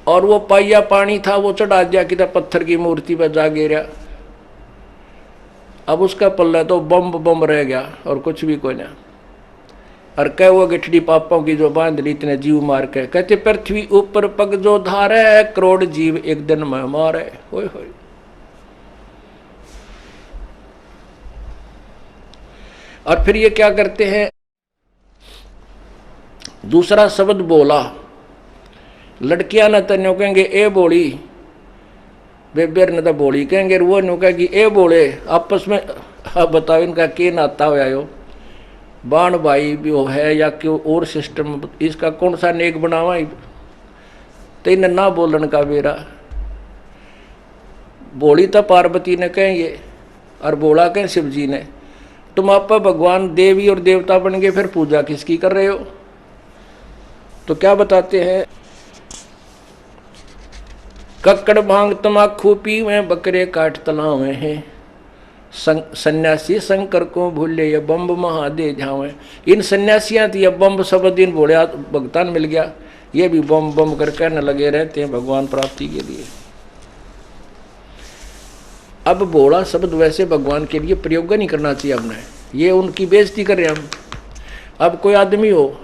और वो पाइया पानी था वो चढ़ा दिया कि पत्थर की मूर्ति पर जा गिरा। अब उसका पल्ला तो बम बम रह गया और कुछ भी कोई ना। और कह वो गिठड़ी पापों की जो बांध ली, इतने जीव मार के, कहते पृथ्वी ऊपर पग जो धारे, करोड़ जीव एक दिन में मारे। होय होय। और फिर ये क्या करते हैं, दूसरा शब्द बोला, लड़कियां न तन्यो कहेंगे ए बोली, बेबेर न तो बोली कहेंगे, वो नो कहेगी ए बोले। आपस में अब बताओ इनका के नाता हो आयो, बाण भाई भी हो है या क्यों और सिस्टम, इसका कौन सा नेक बनावा। तेन ना बोलन का बेरा, बोली तो पार्वती ने कहेंगे और बोला कहें शिव जी ने। तुम आप भगवान देवी और देवता बन गए, फिर पूजा किसकी कर रहे हो। तो क्या बताते हैं, कक्कड़ भांग तमाकू पीवे, बकरे काट तलावे हैं, सन्यासी शंकर को भूले ये बम्ब महादे झावे। इन सन्यासियां थी, अब बम्ब सब दिन बोले भगतान मिल गया, ये भी बम बम कर कहने लगे रहते हैं भगवान प्राप्ति के लिए। अब बोला शब्द वैसे भगवान के लिए प्रयोग नहीं करना चाहिए हमने, ये उनकी बेइज्जती कर रहे हैं हम। अब कोई आदमी हो,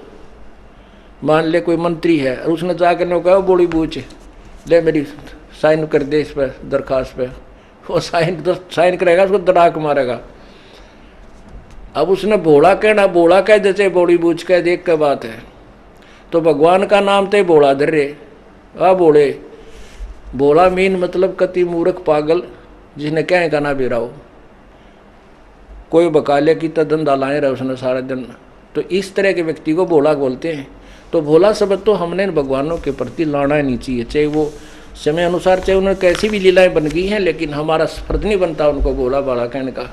मान ले कोई मंत्री है और उसने जाकर ने कहा बोली बूझ ले मेरी साइन कर दे इस पर दरखास्त पे, वो साइन करेगा, उसको दड़ाक मारेगा। अब उसने बोला कहना, बोला कह जैसे बोली बूझ कह देख के बात है, तो भगवान का नाम तो बोला धर रे आ बोले। बोला मीन मतलब कति मूर्ख पागल, जिसने कहें का ना भी रहो, कोई बकाले की तो धंधा लाए रहे उसने सारा दिन। तो इस तरह के व्यक्ति को भोला बोलते हैं। तो भोला शब्द तो हमने भगवानों के प्रति लाना ही नहीं चाहिए, चाहे वो समय अनुसार, चाहे उन्हें कैसी भी लीलाएं बन गई हैं, लेकिन हमारा फर्ज नहीं बनता उनको भोला बाला कहने का।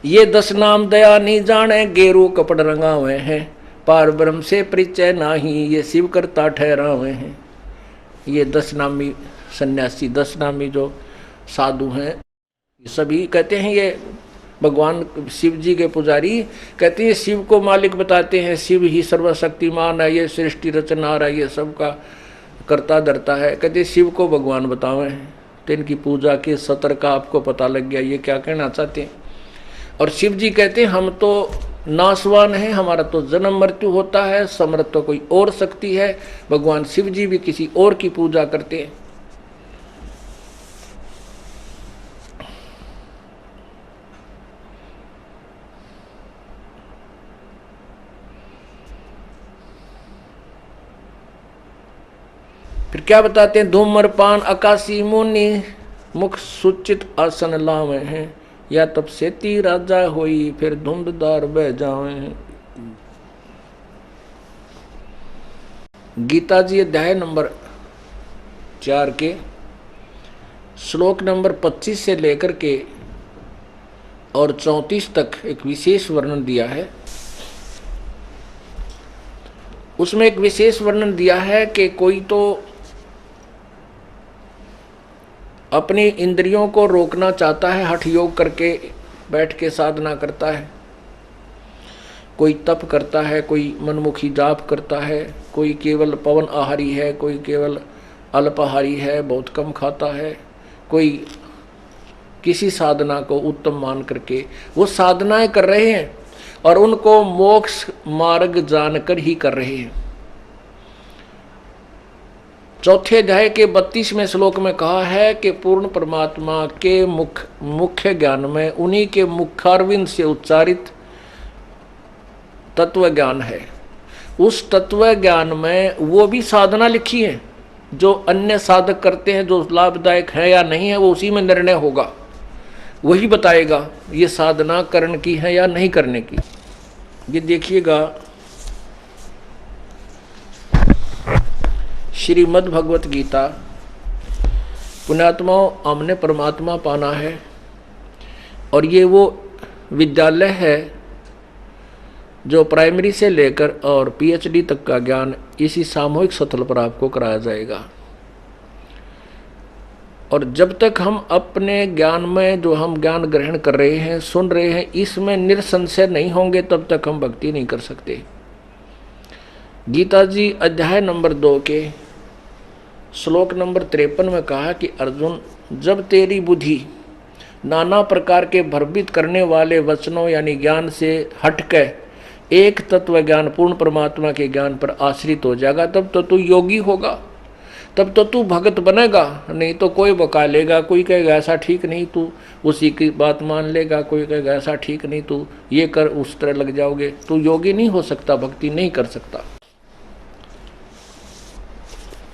ये 10 नाम दया नहीं जाने, गेरू कपड़ रंगावे हैं, पार ब्रह्म से परिचय नाही, ये शिव करता ठहरावे हैं। ये 10 नामी सन्यासी, 10 नामी जो साधु हैं, सभी कहते हैं ये भगवान शिव जी के पुजारी, कहते हैं शिव को मालिक बताते हैं, शिव ही सर्वशक्तिमान है, ये सृष्टि रचनहार है, ये सबका करता धरता है। कहते हैं शिव को भगवान बतावे हैं, तो इनकी पूजा के सत्र का आपको पता लग गया ये क्या कहना चाहते हैं। और शिव जी कहते हैं हम तो नाशवान हैं, हमारा तो जन्म मृत्यु होता है, समर्थ तो कोई और शक्ति है। भगवान शिव जी भी किसी और की पूजा करते हैं। फिर क्या बताते हैं, धूम्रपान आकाशी मुनि, मुख सूचित आसन लावे हैं, या तब सेती राजा होई, फिर धुंधदार बह जावे हैं। गीता जी अध्याय नंबर 4 के श्लोक नंबर 25 से लेकर के और 34 तक एक विशेष वर्णन दिया है। उसमें एक विशेष वर्णन दिया है कि कोई तो अपनी इंद्रियों को रोकना चाहता है, हठ योग करके बैठ के साधना करता है, कोई तप करता है, कोई मनमुखी जाप करता है, कोई केवल पवन आहारी है, कोई केवल अल्पाहारी है, बहुत कम खाता है, कोई किसी साधना को उत्तम मान करके वो साधनाएं कर रहे हैं और उनको मोक्ष मार्ग जानकर ही कर रहे हैं। चौथे अध्याय के 32वें श्लोक में कहा है कि पूर्ण परमात्मा के मुख्य ज्ञान में उन्हीं के मुखारविंद से उच्चारित तत्व ज्ञान है। उस तत्व ज्ञान में वो भी साधना लिखी है जो अन्य साधक करते हैं, जो लाभदायक है या नहीं है वो उसी में निर्णय होगा, वही बताएगा ये साधना करने की है या नहीं करने की। ये देखिएगा श्रीमद् भगवत गीता। पुण्यात्माओं, हमने परमात्मा पाना है और ये वो विद्यालय है जो प्राइमरी से लेकर और पीएचडी तक का ज्ञान इसी सामूहिक सत्र पर आपको कराया जाएगा। और जब तक हम अपने ज्ञान में जो हम ज्ञान ग्रहण कर रहे हैं, सुन रहे हैं, इसमें निरसंशय नहीं होंगे तब तक हम भक्ति नहीं कर सकते। गीता जी अध्याय नंबर 2 के श्लोक नंबर 53 में कहा कि अर्जुन, जब तेरी बुद्धि नाना प्रकार के भ्रमित करने वाले वचनों यानी ज्ञान से हटकर एक तत्व ज्ञान पूर्ण परमात्मा के ज्ञान पर आश्रित हो जाएगा, तब तो तू योगी होगा। तब तो तू भगत बनेगा, नहीं तो कोई बका लेगा। कोई कहेगा ऐसा ठीक नहीं, तू उसी की बात मान लेगा। कोई कहेगा ऐसा ठीक नहीं, तू ये कर, उस तरह लग जाओगे। तू योगी नहीं हो सकता, भक्ति नहीं कर सकता।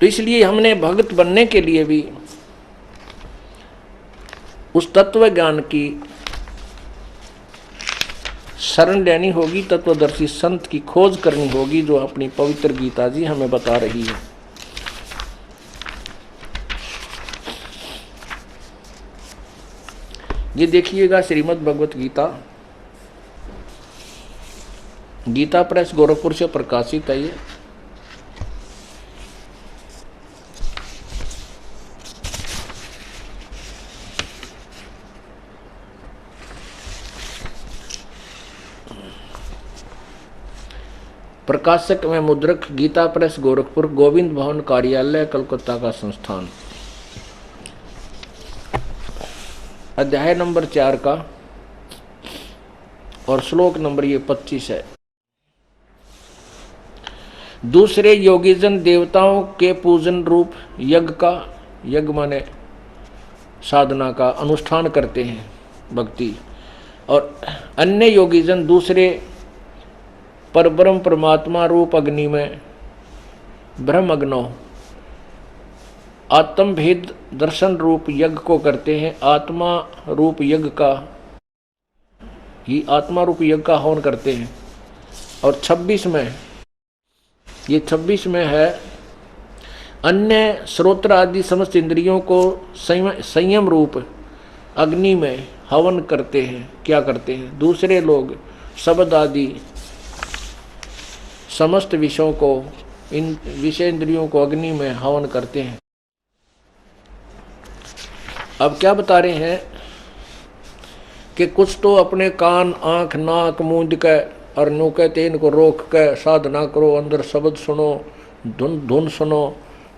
तो इसलिए हमने भगत बनने के लिए भी उस तत्व ज्ञान की शरण लेनी होगी, तत्वदर्शी संत की खोज करनी होगी, जो अपनी पवित्र गीता जी हमें बता रही है। ये देखिएगा श्रीमद् भगवत गीता, गीता प्रेस गोरखपुर से प्रकाशित है। ये प्रकाशक में मुद्रक गीता प्रेस गोरखपुर, गोविंद भवन कार्यालय, कलकत्ता का संस्थान। अध्याय नंबर 4 का और श्लोक नंबर ये 25 है। दूसरे योगीजन देवताओं के पूजन रूप यज्ञ का, यज्ञ माने साधना का अनुष्ठान करते हैं, भक्ति। और अन्य योगीजन दूसरे परब्रह्म परमात्मा रूप अग्नि में ब्रह्म अग्नो आत्म भेद दर्शन रूप यज्ञ को करते हैं। आत्मा रूप यज्ञ का ही आत्मा रूप यज्ञ का हवन करते हैं। और 26 में, ये 26 में है, अन्य श्रोत्र आदि समस्त इंद्रियों को संयम रूप अग्नि में हवन करते हैं। क्या करते हैं? दूसरे लोग शब्द आदि समस्त विषयों को, इन विषय इंद्रियों को अग्नि में हवन करते हैं। अब क्या बता रहे हैं कि कुछ तो अपने कान, आंख, नाक मूंद के और नु कहते इनको रोक के साधना करो, अंदर शब्द सुनो, धुन सुनो,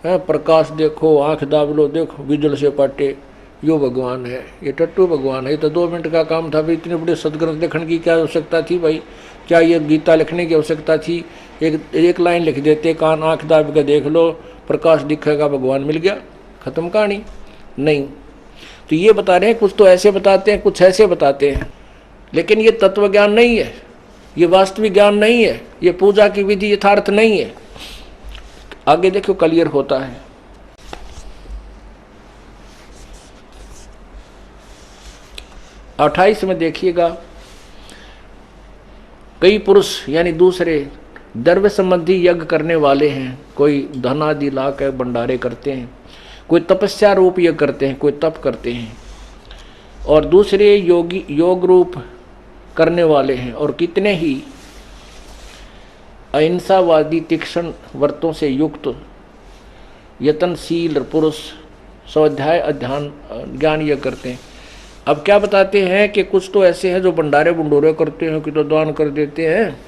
प्रकाश देखो, आंख दाब लो, देखो बिजल से पाटे, यो भगवान है, ये टट्टू भगवान है। ये तो 2 मिनट का काम था भाई, इतने बड़े सदग्रंथ लिखने की क्या आवश्यकता थी भाई? क्या ये गीता लिखने की आवश्यकता थी? एक लाइन लिख देते, कान आंख दाब के देख लो, प्रकाश दिखेगा, भगवान मिल गया, खत्म कहानी। नहीं, तो ये बता रहे हैं कुछ तो ऐसे बताते हैं, कुछ ऐसे बताते हैं, लेकिन ये तत्व ज्ञान नहीं है, ये वास्तविक ज्ञान नहीं है, ये पूजा की विधि यथार्थ नहीं है। आगे देखो क्लियर होता है। अट्ठाईस में देखिएगा, कई पुरुष यानी दूसरे द्रव्य संबंधी यज्ञ करने वाले हैं। कोई धन आदि ला कर भंडारे करते हैं, कोई तपस्या रूप यज्ञ करते हैं, कोई तप करते हैं, और दूसरे योगी योग रूप करने वाले हैं। और कितने ही अहिंसावादी तीक्ष्ण व्रतों से युक्त यत्नशील पुरुष स्वाध्याय अध्ययन ज्ञान यज्ञ करते हैं। अब क्या बताते हैं कि कुछ तो ऐसे हैं जो भंडारे भंडोरे करते हैं, कि तो दान कर देते हैं,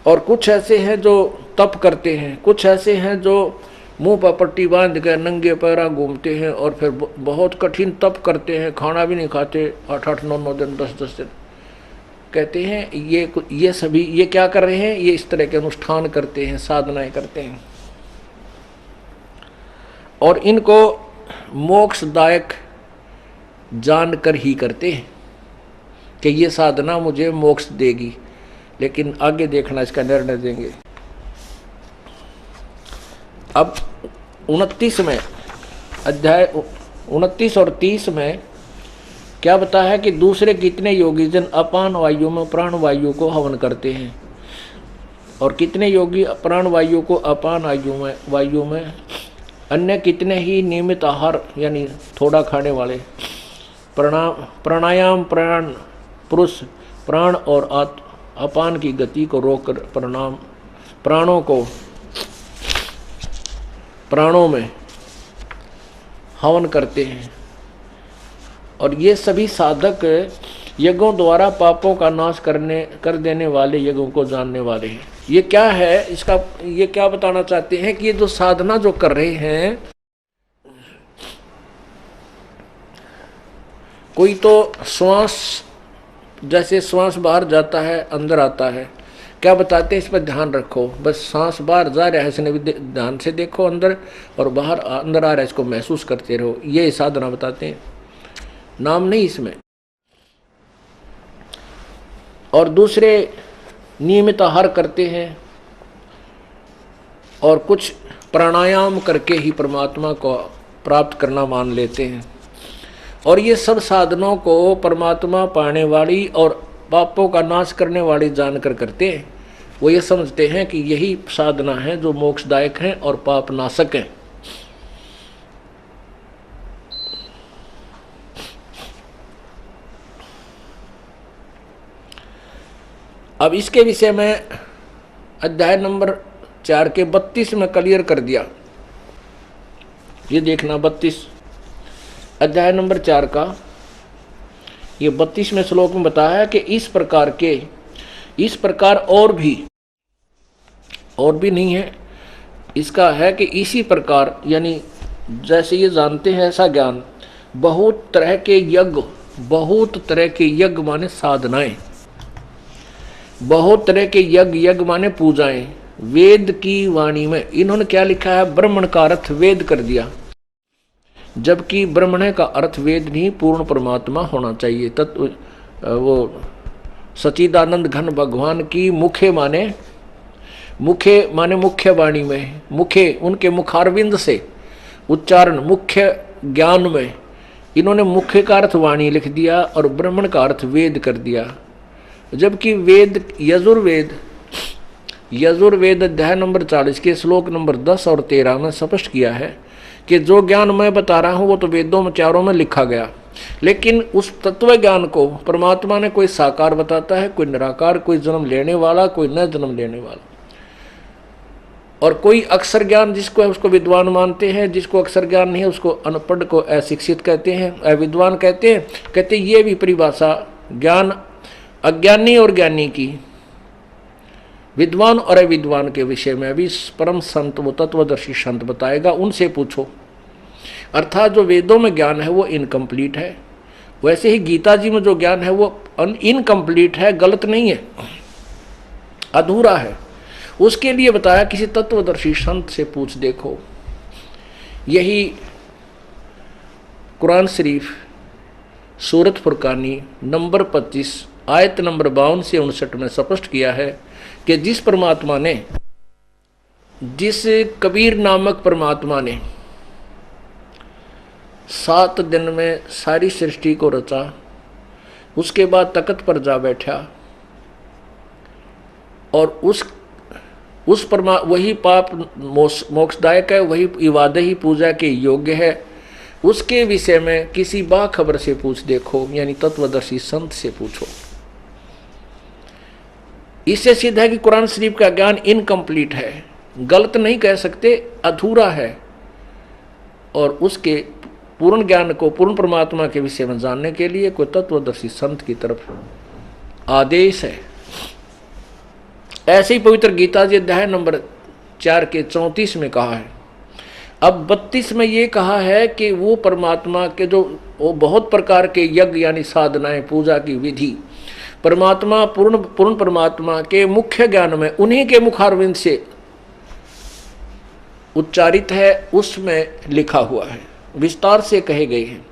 और कुछ ऐसे हैं जो तप करते हैं, कुछ ऐसे हैं जो मुंह पर पट्टी बांध कर नंगे पैरा घूमते हैं और फिर बहुत कठिन तप करते हैं, खाना भी नहीं खाते 8-8, 9-9 दिन, 10-10 दिन। कहते हैं ये सभी ये क्या कर रहे हैं? ये इस तरह के अनुष्ठान करते हैं, साधनाएं करते हैं, और इनको मोक्षदायक जानकर ही करते हैं कि ये साधना मुझे मोक्ष देगी। लेकिन आगे देखना, इसका निर्णय देंगे। अब 29 में, अध्याय 29 और 30 में क्या बताया है कि दूसरे कितने योगीजन अपान वायु में प्राण वायु को हवन करते हैं, और कितने योगी प्राण वायु को अपान वायु में, अन्य कितने ही नियमित आहार यानी थोड़ा खाने वाले, प्राणायाम प्राण पुरुष प्राण और अपान की गति को रोककर प्राणों में हवन करते हैं। और ये सभी साधक यज्ञों द्वारा पापों का नाश कर देने वाले यज्ञों को जानने वाले हैं। ये क्या है इसका, ये क्या बताना चाहते हैं कि ये जो साधना जो कर रहे हैं, कोई तो श्वास, जैसे श्वास बाहर जाता है अंदर आता है, क्या बताते हैं, इस पर ध्यान रखो। बस सांस बाहर जा रहा है इसने भी ध्यान से देखो अंदर, और बाहर अंदर आ रहा है इसको महसूस करते रहो। ये साधना बताते हैं, नाम नहीं इसमें। और दूसरे नियमित आहार करते हैं और कुछ प्राणायाम करके ही परमात्मा को प्राप्त करना मान लेते हैं। और ये सब साधनों को परमात्मा पाने वाली और पापों का नाश करने वाली जानकर करते हैं। वो ये समझते हैं कि यही साधना है जो मोक्षदायक है और पाप नाशक है। अब इसके विषय में अध्याय नंबर 4 के 32 में क्लियर कर दिया। ये देखना 32 अध्याय नंबर 4 का ये 32वें श्लोक में बताया कि इस प्रकार और भी नहीं है। इसका है कि इसी प्रकार, यानी जैसे ये जानते हैं ऐसा ज्ञान, बहुत तरह के यज्ञ माने साधनाएं, बहुत तरह के यज्ञ माने पूजाएं, वेद की वाणी में इन्होंने क्या लिखा है, ब्राह्मण का अर्थ वेद कर दिया, जबकि ब्रह्मण का अर्थ वेद नहीं पूर्ण परमात्मा होना चाहिए। तत्व वो सच्चिदानंद घन भगवान की मुखे माने मुख्य वाणी में, मुखे उनके मुखारविंद से उच्चारण, मुख्य ज्ञान में इन्होंने मुख्य का अर्थ वाणी लिख दिया और ब्राह्मण का अर्थ वेद कर दिया। जबकि वेद यजुर्वेद अध्याय नंबर 40 के श्लोक नंबर 10 और 13 में स्पष्ट किया है कि जो ज्ञान मैं बता रहा हूं वो तो वेदों में चारों में लिखा गया, लेकिन उस तत्व ज्ञान को परमात्मा ने कोई साकार बताता है, कोई निराकार, कोई जन्म लेने वाला, कोई न जन्म लेने वाला, और कोई अक्षर ज्ञान जिसको है उसको विद्वान मानते हैं, जिसको अक्षर ज्ञान नहीं है उसको अनपढ़ को अशिक्षित कहते हैं, अविद्वान कहते हैं। ये भी परिभाषा ज्ञान अज्ञानी और ज्ञानी की, विद्वान और अविद्वान के विषय में भी परम संत वो तत्वदर्शी संत बताएगा, उनसे पूछो। अर्थात जो वेदों में ज्ञान है वो इनकम्प्लीट है, वैसे ही गीता जी में जो ज्ञान है वो इनकम्प्लीट है, गलत नहीं है, अधूरा है। उसके लिए बताया किसी तत्वदर्शी संत से पूछ देखो। यही कुरान शरीफ सूरत फुरकानी नंबर 25 आयत नंबर 52 से 59 में स्पष्ट किया है कि जिस कबीर नामक परमात्मा ने 7 दिन में सारी सृष्टि को रचा, उसके बाद तख्त पर जा बैठा और वही पाप मोक्षदायक है, वही इबादत ही पूजा के योग्य है, उसके विषय में किसी बाखबर से पूछ देखो, यानी तत्वदर्शी संत से पूछो। इससे सिद्ध है कि कुरान शरीफ का ज्ञान इनकम्प्लीट है, गलत नहीं कह सकते, अधूरा है, और उसके पूर्ण ज्ञान को पूर्ण परमात्मा के विषय में जानने के लिए कोई तत्वदर्शी संत की तरफ आदेश है। ऐसे ही पवित्र गीता जी अध्याय नंबर 4 के 34 में कहा है। अब 32 में ये कहा है कि वो परमात्मा के जो वो बहुत प्रकार के यज्ञ यानी साधनाएं, पूजा की विधि परमात्मा पूर्ण परमात्मा के मुख्य ज्ञान में उन्हीं के मुखारविंद से उच्चारित है, उसमें लिखा हुआ है, विस्तार से कहे गए हैं।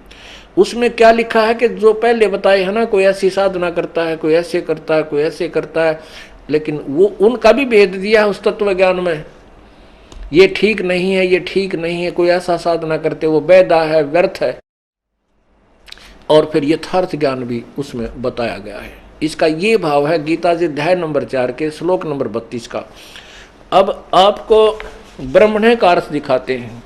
उसमें क्या लिखा है कि जो पहले बताए है ना, कोई ऐसी साधना करता है, कोई ऐसे करता है, कोई ऐसे करता है, लेकिन वो उनका भी भेद दिया है उस तत्व ज्ञान में। ये ठीक नहीं है, ये ठीक नहीं है, कोई ऐसा साधना करते वो बेदा है, व्यर्थ है, और फिर यथार्थ ज्ञान भी उसमें बताया गया है। इसका ये भाव है गीता जी अध्याय नंबर 4 के श्लोक नंबर 32 का। अब आपको ब्रह्मण्य का अर्थ दिखाते हैं।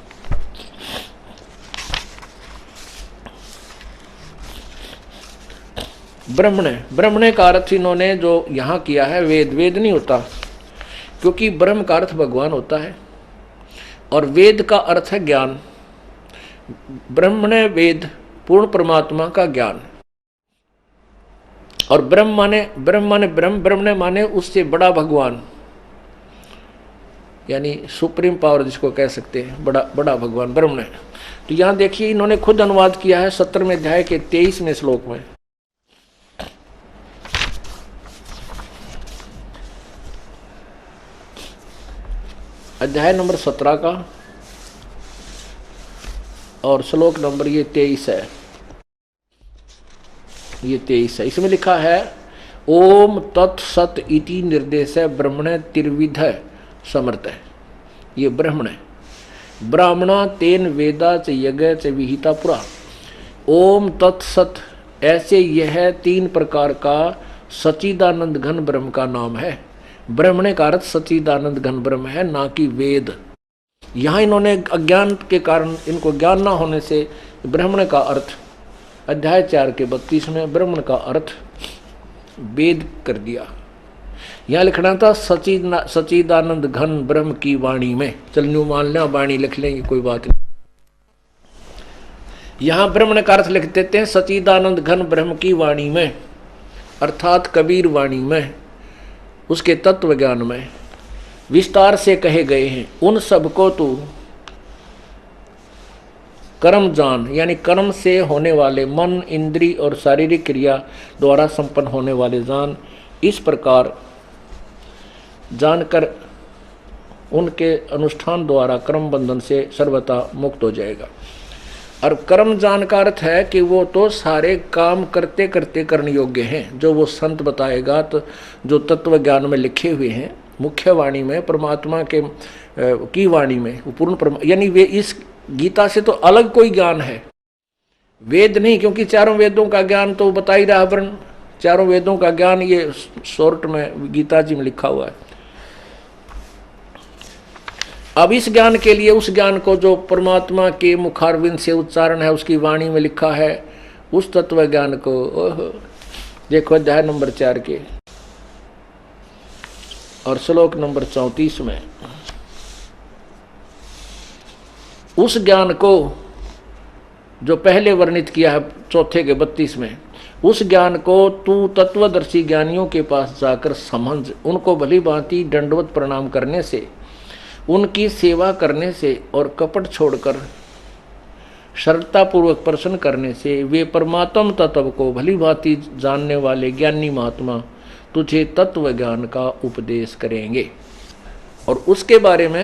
ब्रह्मण्य का अर्थ इन्होंने जो यहाँ किया है, वेद नहीं होता, क्योंकि ब्रह्म का अर्थ भगवान होता है और वेद का अर्थ है ज्ञान। ब्रह्मण्य वेद पूर्ण परमात्मा का ज्ञान, और ब्रह्मण्य माने उससे बड़ा भगवान, यानी सुप्रीम पावर जिसको कह सकते हैं, बड़ा भगवान ब्रह्मण्य। तो यहाँ देखिए इन्होंने खुद अनुवाद किया है 17वें अध्याय के 23वें श्लोक में। अध्याय नंबर 17 का और श्लोक नंबर ये 23 है। ये 23 है। इसमें लिखा है ओम तत्सत इति निर्देश ब्रह्मण त्रिविध समर्थ है। ये ब्रह्मण है। ब्राह्मणा तेन वेदा च यज्ञ च विहिता पुरा। ओम तत्सत, ऐसे यह 3 प्रकार का सच्चिदानंद घन ब्रह्म का नाम है। ब्रह्मण का अर्थ सच्चिदानंद घन ब्रह्म है, ना कि वेद। यहाँ इन्होंने अज्ञान के कारण, इनको ज्ञान ना होने से ब्रह्मण का अर्थ अध्याय 4 के 32 में ब्रह्मण का अर्थ वेद कर दिया। यहाँ लिखना था सच्चिदानंद घन ब्रह्म की वाणी में। चल न्यू मान लें, वाणी लिख लेंगे, कोई बात नहीं। यहाँ ब्रह्मण का अर्थ लिख देते हैं सच्चिदानंद घन ब्रह्म की वाणी में, अर्थात कबीर वाणी में, उसके तत्व ज्ञान में विस्तार से कहे गए हैं। उन सबको तू कर्म जान, यानी कर्म से होने वाले मन, इंद्री और शारीरिक क्रिया द्वारा संपन्न होने वाले जान। इस प्रकार जानकर उनके अनुष्ठान द्वारा कर्म बंधन से सर्वथा मुक्त हो जाएगा। और कर्म जान का अर्थ है कि वो तो सारे काम करते करते करने योग्य हैं, जो वो संत बताएगा। तो जो तत्व ज्ञान में लिखे हुए हैं मुख्य वाणी में, परमात्मा के की वाणी में, पूर्ण यानी वे इस गीता से तो अलग कोई ज्ञान है, वेद नहीं। क्योंकि चारों वेदों का ज्ञान तो बता ही रहा वर्ण, चारों वेदों का ज्ञान ये शॉर्ट में गीता जी में लिखा हुआ है। अब इस ज्ञान के लिए उस ज्ञान को जो परमात्मा के मुखारविंद से उच्चारण है, उसकी वाणी में लिखा है, उस तत्व ज्ञान को देखो अध्याय नंबर 4 के और श्लोक नंबर 34 में। उस ज्ञान को जो पहले वर्णित किया है 4 के 32 में, उस ज्ञान को तू तत्वदर्शी ज्ञानियों के पास जाकर समझ। उनको भली भांति दंडवत प्रणाम करने से, उनकी सेवा करने से और कपट छोड़कर श्रद्धापूर्वक प्रश्न करने से वे परमात्म तत्व को भली भांति जानने वाले ज्ञानी महात्मा तुझे तत्व ज्ञान का उपदेश करेंगे। और उसके बारे में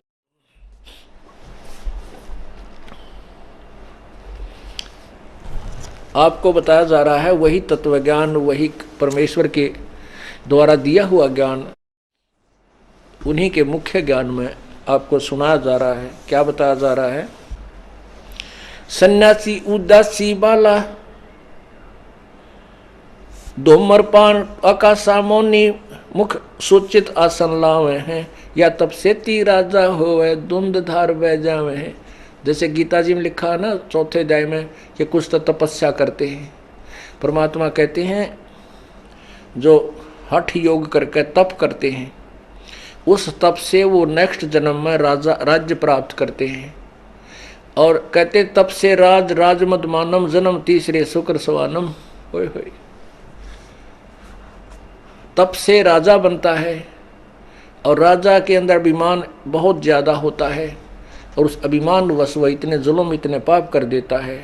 आपको बताया जा रहा है, वही तत्व ज्ञान, वही परमेश्वर के द्वारा दिया हुआ ज्ञान, उन्हीं के मुख्य ज्ञान में आपको सुनाया जा रहा है। क्या बताया जा रहा है? सन्यासी उदासी बाला धूम्रपान आकाशा मौनी मुख सूचित आसन लावे हैं, या तब सेती राजा होवे धुंध धार बह जावे हैं। जैसे गीता जी में लिखा है ना 4 अध्याय में कि कुछ तो तपस्या करते हैं। परमात्मा कहते हैं जो हठ योग करके तप करते हैं, उस तप से वो नेक्स्ट जन्म में राज्य प्राप्त करते हैं। और कहते तप से राजमदमानम जन्म तीसरे शुक्र सवानम। होय होय, तप से राजा बनता है और राजा के अंदर अभिमान बहुत ज़्यादा होता है, और उस अभिमान वश वह इतने जुल्म, इतने पाप कर देता है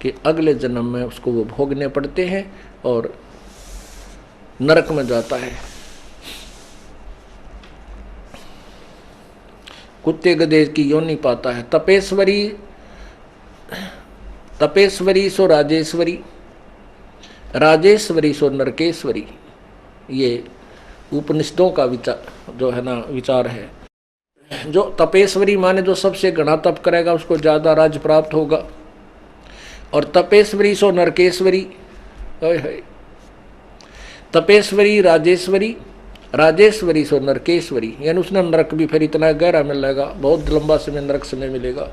कि अगले जन्म में उसको वो भोगने पड़ते हैं और नरक में जाता है। कुत्ते गधे की योनि पाता है। तपेश्वरी सो राजेश्वरी, राजेश्वरी सो नरकेश्वरी। ये उपनिषदों का विचार जो है ना, विचार है। जो तपेश्वरी माने जो सबसे घना तप करेगा उसको ज़्यादा राज्य प्राप्त होगा, और तपेश्वरी सो नरकेश्वरी। तपेश्वरी राजेश्वरी, राजेश्वरी सो नरकेश्वरी, यानी उसने नरक भी फिर इतना गहरा मिलेगा, बहुत लंबा समय नरक समय मिलेगा।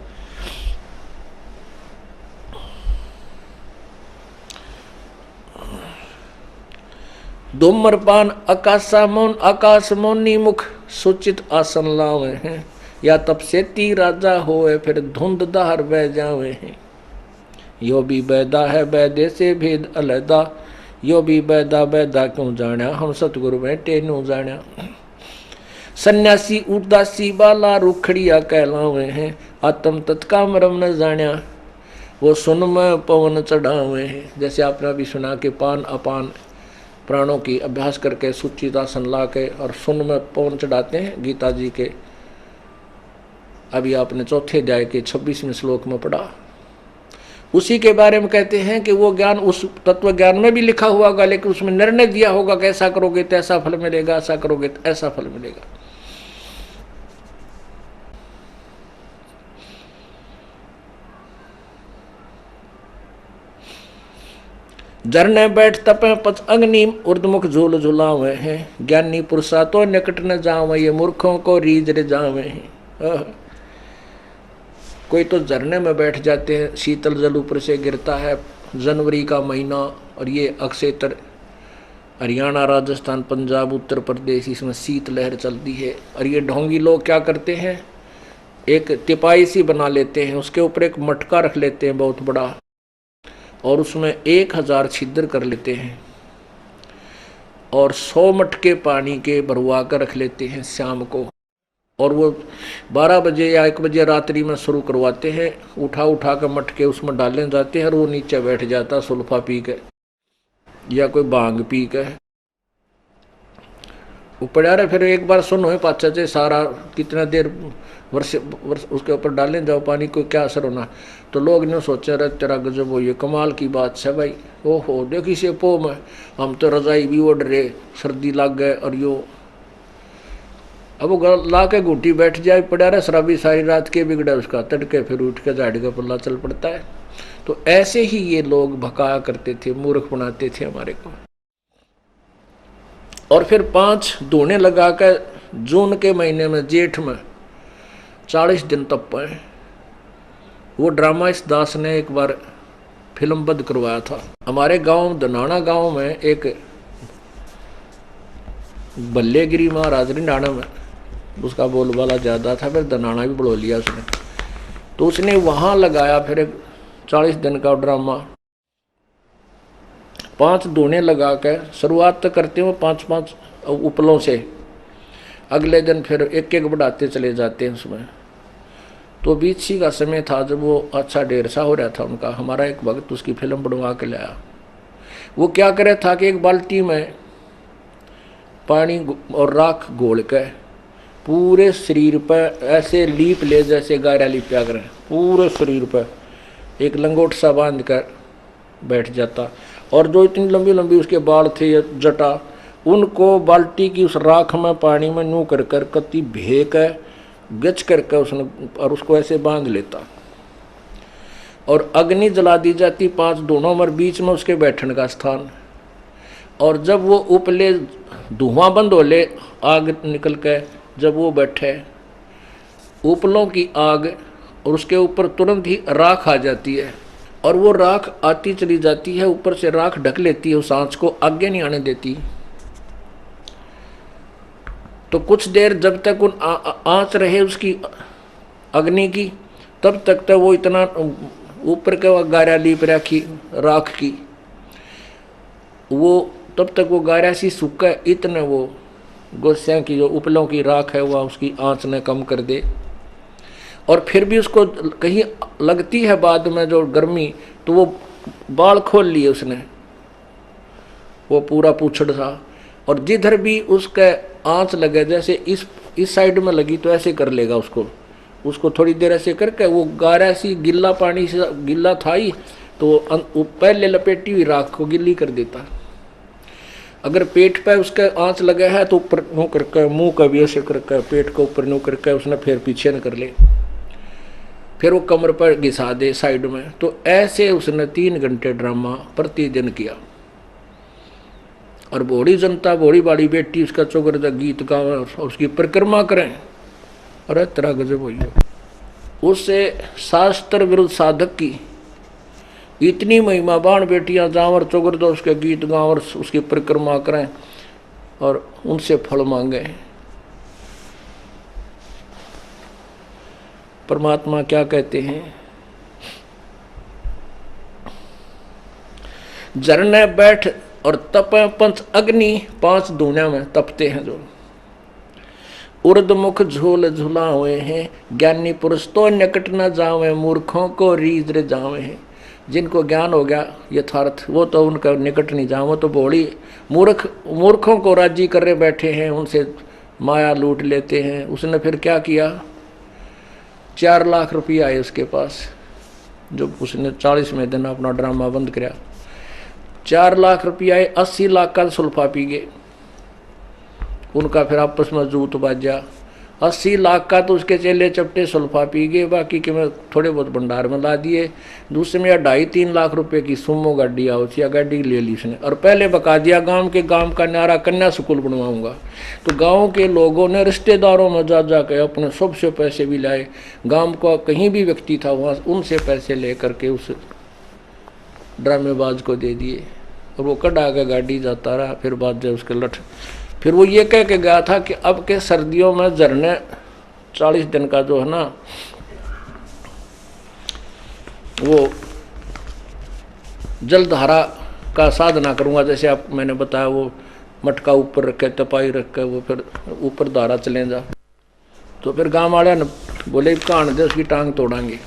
धूम्रपान आकाश मौनी मुख सूचित आसन लावे हैं, या तब सेती राजा होए फिर धुंध दार बह जावे हैं। यो भी बैदा है बैदे से भेद अलहदा, यो भी बैदा बैदा क्यों जाण्या, हम सतगुरु बैठे न्यू जाण्या। सन्यासी उदासी बाला रुखड़िया कहलावे हैं, आत्म तत्का मरम न जाण्या, वो सुन में पवन चढ़ावे हैं। जैसे आपने अभी सुना कि पान अपान प्राणों की अभ्यास करके सुचितासन ला के और सुन में पवन चढ़ाते हैं, गीता जी के अभी आपने चौथे अध्याय के 26वें श्लोक में पढ़ा। उसी के बारे में कहते हैं कि वो ज्ञान उस तत्व ज्ञान में भी लिखा हुआ होगा, लेकिन उसमें निर्णय दिया होगा कि ऐसा करोगे तो ऐसा फल मिलेगा, ऐसा करोगे तो ऐसा फल मिलेगा। झरने बैठ तपे पच अग्नि ऊर्ध्वमुख झूल झुलावे हैं, ज्ञानी पुरुषा तो निकट न जावे, ये मूर्खों को रीझ रे जावे हैं। कोई तो झरने में बैठ जाते हैं, शीतल जल ऊपर से गिरता है, जनवरी का महीना, और ये अक्षेत्र हरियाणा, राजस्थान, पंजाब, उत्तर प्रदेश, इसमें शीत लहर चलती है। और ये ढोंगी लोग क्या करते हैं, एक तिपाई सी बना लेते हैं, उसके ऊपर एक मटका रख लेते हैं बहुत बड़ा, और उसमें 1000 छिद्र कर लेते हैं, और 100 मटके पानी के भरवा कर रख लेते हैं शाम को, और वो 12 बजे या 1 बजे रात्रि में शुरू करवाते हैं। उठा उठा कर मटके उसमें डालने जाते हैं, और वो नीचे बैठ जाता सुल्फा पी के या कोई भांग पी के। वो पड़ा रहे, फिर एक बार सुनो पाचा से सारा कितना देर वर्ष उसके ऊपर डालने जाओ पानी, को क्या असर होना। तो लोग ने सोचा रहे तेरा गजब हो, ये कमाल की बात है भाई, ओहो देखी से पो में हम तो रजाई भी ओढ़ रहे, सर्दी लग गए, और यो अब वो ला के घूटी बैठ जाए, पड़ा रहे शराबी सारी रात के बिगड़ा उसका, तड़के फिर उठ के झाड़ी का पल्ला चल पड़ता है। तो ऐसे ही ये लोग भकाया करते थे, मूर्ख बनाते थे हमारे को। और फिर 5 धूने लगा कर जून के महीने में, जेठ में 40 दिन तप पाए। वो ड्रामा इस दास ने एक बार फिल्मबद्ध करवाया था। हमारे गांव दनाना गांव में एक बल्लेगिरी महाराज रिंडाना में, उसका बोलबाला ज़्यादा था, फिर दनाना भी बढ़ो लिया उसने। तो उसने वहाँ लगाया फिर एक 40 दिन का ड्रामा। 5 धूने लगा कर शुरुआत तो करते हो 5-5 उपलों से, अगले दिन फिर एक एक बढ़ाते चले जाते हैं उसमें। तो बीच ही का समय था जब वो अच्छा ढेर सा हो रहा था उनका। हमारा एक भक्त उसकी फिल्म बनवा के लाया। वो क्या करे था कि एक बाल्टी में पानी और राख घोल के पूरे शरीर पर ऐसे लीप ले, जैसे गायरा लिपया करें, पूरे शरीर पर एक लंगोट सा बांध कर बैठ जाता। और जो इतनी लंबी लंबी उसके बाल थे या जटा, उनको बाल्टी की उस राख में पानी में नू कर कर कति भे कर गच करके उसने, और उसको ऐसे बांध लेता, और अग्नि जला दी जाती 5 धूनों में, बीच में उसके बैठने का स्थान। और जब वो उपले धुआं बंद हो ले, आग निकल के जब वो बैठे, उपलों की आग, और उसके ऊपर तुरंत ही राख आ जाती है, और वो राख आती चली जाती है, ऊपर से राख ढक लेती है उस आँच को, आगे नहीं आने देती। तो कुछ देर जब तक उन आँच रहे उसकी अग्नि की, तब तक तो वो इतना ऊपर के वो गारा लीप रखी राख की, वो तब तक वो गारा सी सूखा, इतने वो गोस्या की जो उपलों की राख है वह उसकी आँच ने कम कर दे। और फिर भी उसको कहीं लगती है बाद में जो गर्मी, तो वो बाल खोल लिए उसने, वो पूरा पूछड़ था, और जिधर भी उसके आँच लगे, जैसे इस साइड में लगी तो ऐसे कर लेगा उसको थोड़ी देर ऐसे करके, वो गारा सी गिल्ला पानी से गिल्ला था ही, तो वो पहले लपेटी हुई राख को गिल्ली कर देता। अगर पेट पे उसके आँच लगे है तो ऊपर नो करके, मुंह का भी ऐसे करके, पेट के ऊपर नो करके उसने फिर पीछे न कर ले, फिर वो कमर पर घिसा दे साइड में। तो ऐसे उसने 3 घंटे ड्रामा प्रतिदिन किया। और बड़ी जनता, बड़ी बाड़ी बेटी उसका चौगरदा गीत गावे और उसकी परिक्रमा करें। अरे तेरा गजब हुई। उससे शास्त्र विरुद्ध साधक की इतनी महिमा, बाण बेटियां जावर चौगरदा उसके गीत गाँव और उसकी परिक्रमा करें और उनसे फल मांगे। परमात्मा क्या कहते हैं, झरने बैठ और तपे पंच अग्नि, 5 दुनिया में तपते हैं जो। उर्द झूल झुलावे हैं, ज्ञानी पुरुष तो निकट न जावे, मूर्खों को रीझ रे जावे हैं। जिनको ज्ञान हो गया यथार्थ, वो तो उनका निकट नहीं जाओ, वो तो बोली मूर्खों को राजी कर रहे बैठे हैं, उनसे माया लूट लेते हैं। उसने फिर क्या किया, 4 लाख रुपया आए उसके पास, जो उसने 40वें दिन अपना ड्रामा बंद कराया। 4 लाख रुपया आए, 80 लाख का सुल्फा पी गए। उनका फिर आपस में जूत बाजा। 80 लाख का तो उसके चेले चपटे सुल्फा पी गए, बाकी के मैं थोड़े बहुत भंडार में ला दिए। दूसरे में 2.5-3 लाख रुपए की सुमो गाड़ी आओ या गाड़ी ले ली उसने, और पहले बका दिया गांव का नारा कन्या स्कूल बनवाऊंगा। तो गांव के लोगों ने रिश्तेदारों में जा के अपने सबसे पैसे भी लाए। गांव का कहीं भी व्यक्ति था वहाँ उनसे पैसे ले करके उस ड्रामेबाज को दे दिए, और वो कड़ा के गाड़ी जाता रहा। फिर बाद जब उसके लठ, फिर वो ये कह के गया था कि अब के सर्दियों में झरने 40 दिन का जो है ना वो जलधारा का साधना करूँगा। जैसे आप मैंने बताया वो मटका ऊपर रखे, तपाई रख के वो फिर ऊपर धारा चले जा। तो फिर गाँव वाले ने बोले कान दे उसकी टांग तोड़ांगे।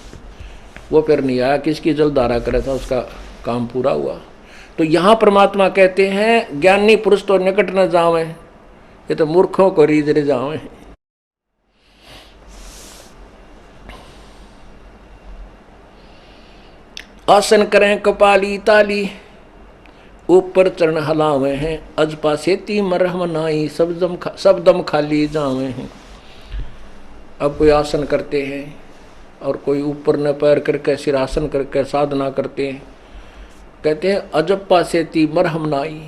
वो फिर नहीं आया, किसकी जलधारा करे था, उसका काम पूरा हुआ। तो यहाँ परमात्मा कहते हैं ज्ञानी पुरुष तो निकट न जावे, ये तो मूर्खों को रीझ रे जावे। आसन करें कपाली ताली, ऊपर चरण हलावे हैं, अजपा सेती मरहम नाई, सब दम खाली जावे हैं। अब कोई आसन करते हैं और कोई ऊपर न पैर करके सिरासन करके साधना करते हैं। कहते हैं अजप्पा सेती मरहम नाई,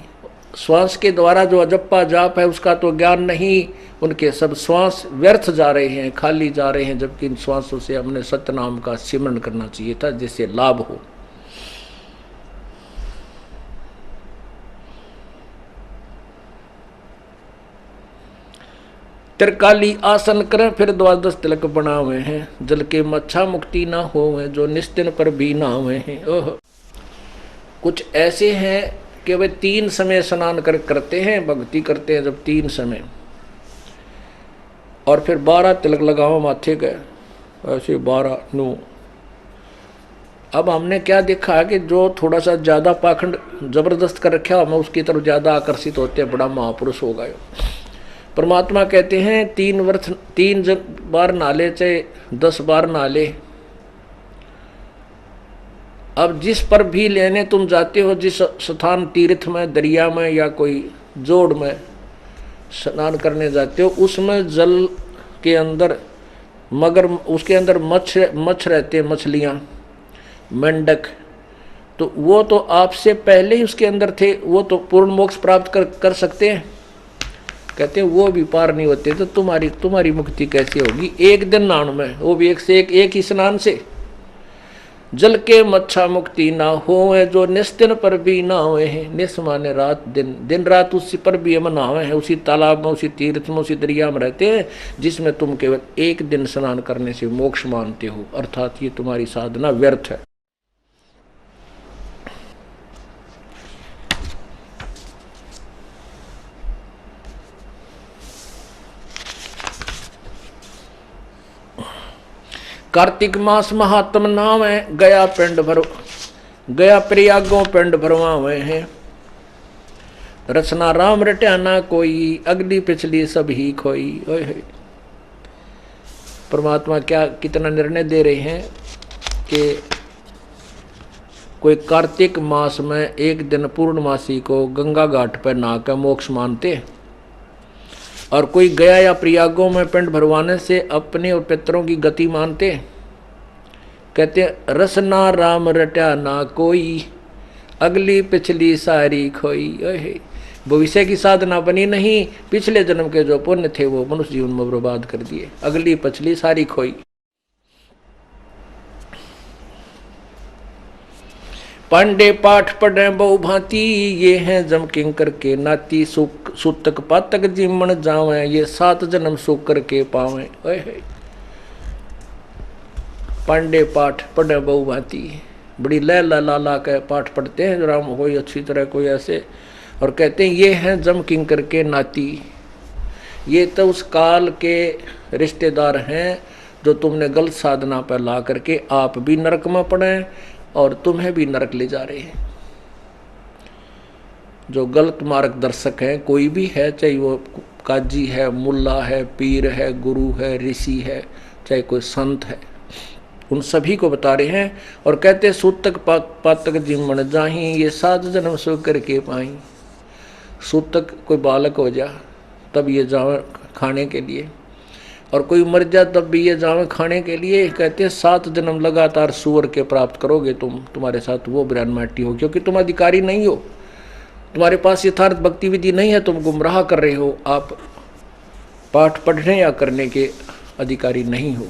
श्वास के द्वारा जो अजप्पा जाप है उसका तो ज्ञान नहीं, उनके सब श्वास व्यर्थ जा रहे हैं, खाली जा रहे हैं। जबकि इन श्वासों से हमने सत्यनाम का सिमरन करना चाहिए था जिससे लाभ हो। त्रिकाली आसन करें फिर 12 तिलक बनावे हैं, जल के मच्छा मुक्ति ना होवे, जो निस्तिन पर भी नहावे हैं। ओह, कुछ ऐसे हैं कि वे 3 समय स्नान करते हैं, भक्ति करते हैं जब 3 समय, और फिर 12 तिलक लगाओ माथे के, ऐसे 12 9। अब हमने क्या देखा कि जो थोड़ा सा ज़्यादा पाखंड जबरदस्त कर रखा हम उसकी तरफ ज़्यादा आकर्षित होते हैं, बड़ा महापुरुष हो गए। परमात्मा कहते हैं 3 बार नाले चाहे 10 बार नाले। अब जिस पर भी लेने तुम जाते हो, जिस स्थान तीर्थ में, दरिया में या कोई जोड़ में स्नान करने जाते हो, उसमें जल के अंदर मगर उसके अंदर मच्छ रहते हैं, मछलियाँ, मेंढक। तो वो तो आपसे पहले ही उसके अंदर थे, वो तो पूर्ण मोक्ष प्राप्त कर सकते हैं। कहते हैं वो भी पार नहीं होते, तो तुम्हारी मुक्ति कैसे होगी? एक दिन नहान में, वो भी एक ही स्नान से। जल के मच्छा मुक्ति ना होवे, जो निस्तिन पर भी नहावे हैं। निस माने रात दिन रात उसी पर भी हम नहावे हैं, उसी तालाब में, उसी तीर्थ में, उसी दरिया में रहते हैं जिसमें तुम केवल एक दिन स्नान करने से मोक्ष मानते हो, अर्थात ये तुम्हारी साधना व्यर्थ है। कार्तिक मास महात्म नाम है, गया प्रयागों पिंड भरवावे हैं। रचना राम रट्याना कोई, अगली पिछली सब ही खोई। ओए परमात्मा क्या कितना निर्णय दे रहे हैं कि कोई कार्तिक मास में एक दिन पूर्णमासी को गंगा घाट पर नहा कर मोक्ष मानते, और कोई गया या प्रयागों में पिंड भरवाने से अपने और पितरों की गति मानते। कहते रसना राम रट्या ना कोई, अगली पिछली सारी खोई। भविष्य की साधना बनी नहीं, पिछले जन्म के जो पुण्य थे वो मनुष्य जीवन में बर्बाद कर दिए, अगली पिछली सारी खोई। पांडे पाठ पढ़े बहु भांति, ये हैं जम किंकर के नाती। सूतक पातक जिमन जावे, ये 7 जन्म सुख करके पावे। पांडे पाठ पढ़े बहु भांति, बड़ी लैला लाला के पाठ पढ़ते हैं जो राम कोई अच्छी तरह कोई ऐसे, और कहते हैं ये हैं जम किंकर के नाती। ये तो उस काल के रिश्तेदार हैं जो तुमने गलत साधना पर ला करके आप भी नरक में पड़े और तुम्हें भी नरक ले जा रहे हैं। जो गलत मार्गदर्शक हैं, कोई भी है, चाहे वो काजी है, मुल्ला है, पीर है, गुरु है, ऋषि है, चाहे कोई संत है, उन सभी को बता रहे हैं। और कहते सूतक पातक जिमन जाही, ये 7 जन्म सो करके पाई। सूतक कोई बालक हो जा तब ये जावे खाने के लिए, और कोई मर जा तब भी ये जावे खाने के लिए। कहते हैं 7 जन्म लगातार सुअर के प्राप्त करोगे तुम, तुम्हारे साथ वो ब्राह्मण माटी हो, क्योंकि तुम अधिकारी नहीं हो, तुम्हारे पास यथार्थ भक्ति विधि नहीं है, तुम गुमराह कर रहे हो, आप पाठ पढ़ने या करने के अधिकारी नहीं हो।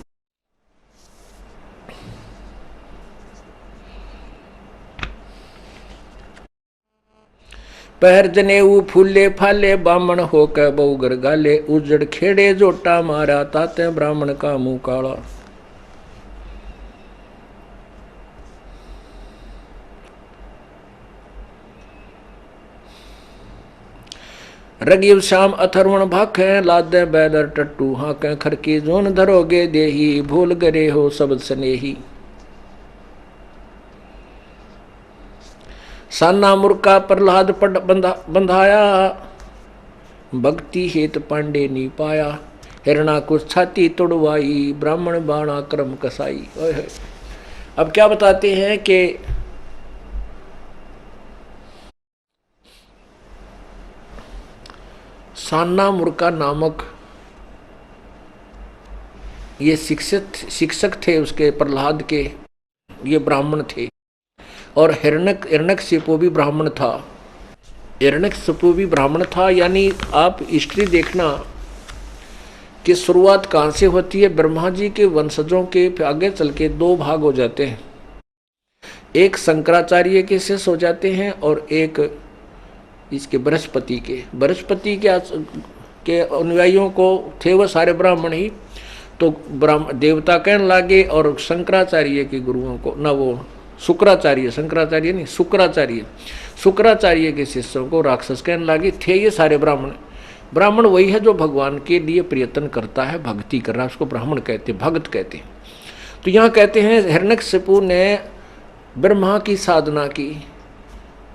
पहर जनेऊ फूले फाले, बामण हो के बहु घर गाले, उजड़ खेड़े जोटा मारा, ताते ब्राह्मण का मुंह काला। रगीव शाम अथर्वण भाखे, लादे बैदर टट्टू हाके, खरकी जोन धरोगे देही, भूल गरे हो शब्द स्नेही। साना मुर्का प्रहलाद पट बंधाया, भक्ति हेत पांडे नी पाया, हिरणा को छाती तोड़वाई, ब्राह्मण बाणा क्रम कसाई। अब क्या बताते हैं कि साना मुर्का नामक ये शिक्षक थे उसके, प्रहलाद के, ये ब्राह्मण थे। और हिरण्यकशिपु भी ब्राह्मण था, हिरण्यकशिपु भी ब्राह्मण था। यानी आप हिस्ट्री देखना कि शुरुआत कहाँ से होती है। ब्रह्मा जी के वंशजों के आगे चल के 2 भाग हो जाते हैं, एक शंकराचार्य के शिष्य हो जाते हैं और एक इसके बृहस्पति के अनुयायियों को थे वो सारे ब्राह्मण ही। तो देवता कहने लगे, और शंकराचार्य के गुरुओं को ना, वो शंकराचार्य नहीं, शुक्राचार्य के शिष्यों को राक्षस कहने लगे। थे ये सारे ब्राह्मण वही है जो भगवान के लिए प्रयत्न करता है, भक्ति कर रहा है, उसको ब्राह्मण कहते, भक्त कहते हैं। तो यहाँ कहते हैं हिरण्यकशिपु ने ब्रह्मा की साधना की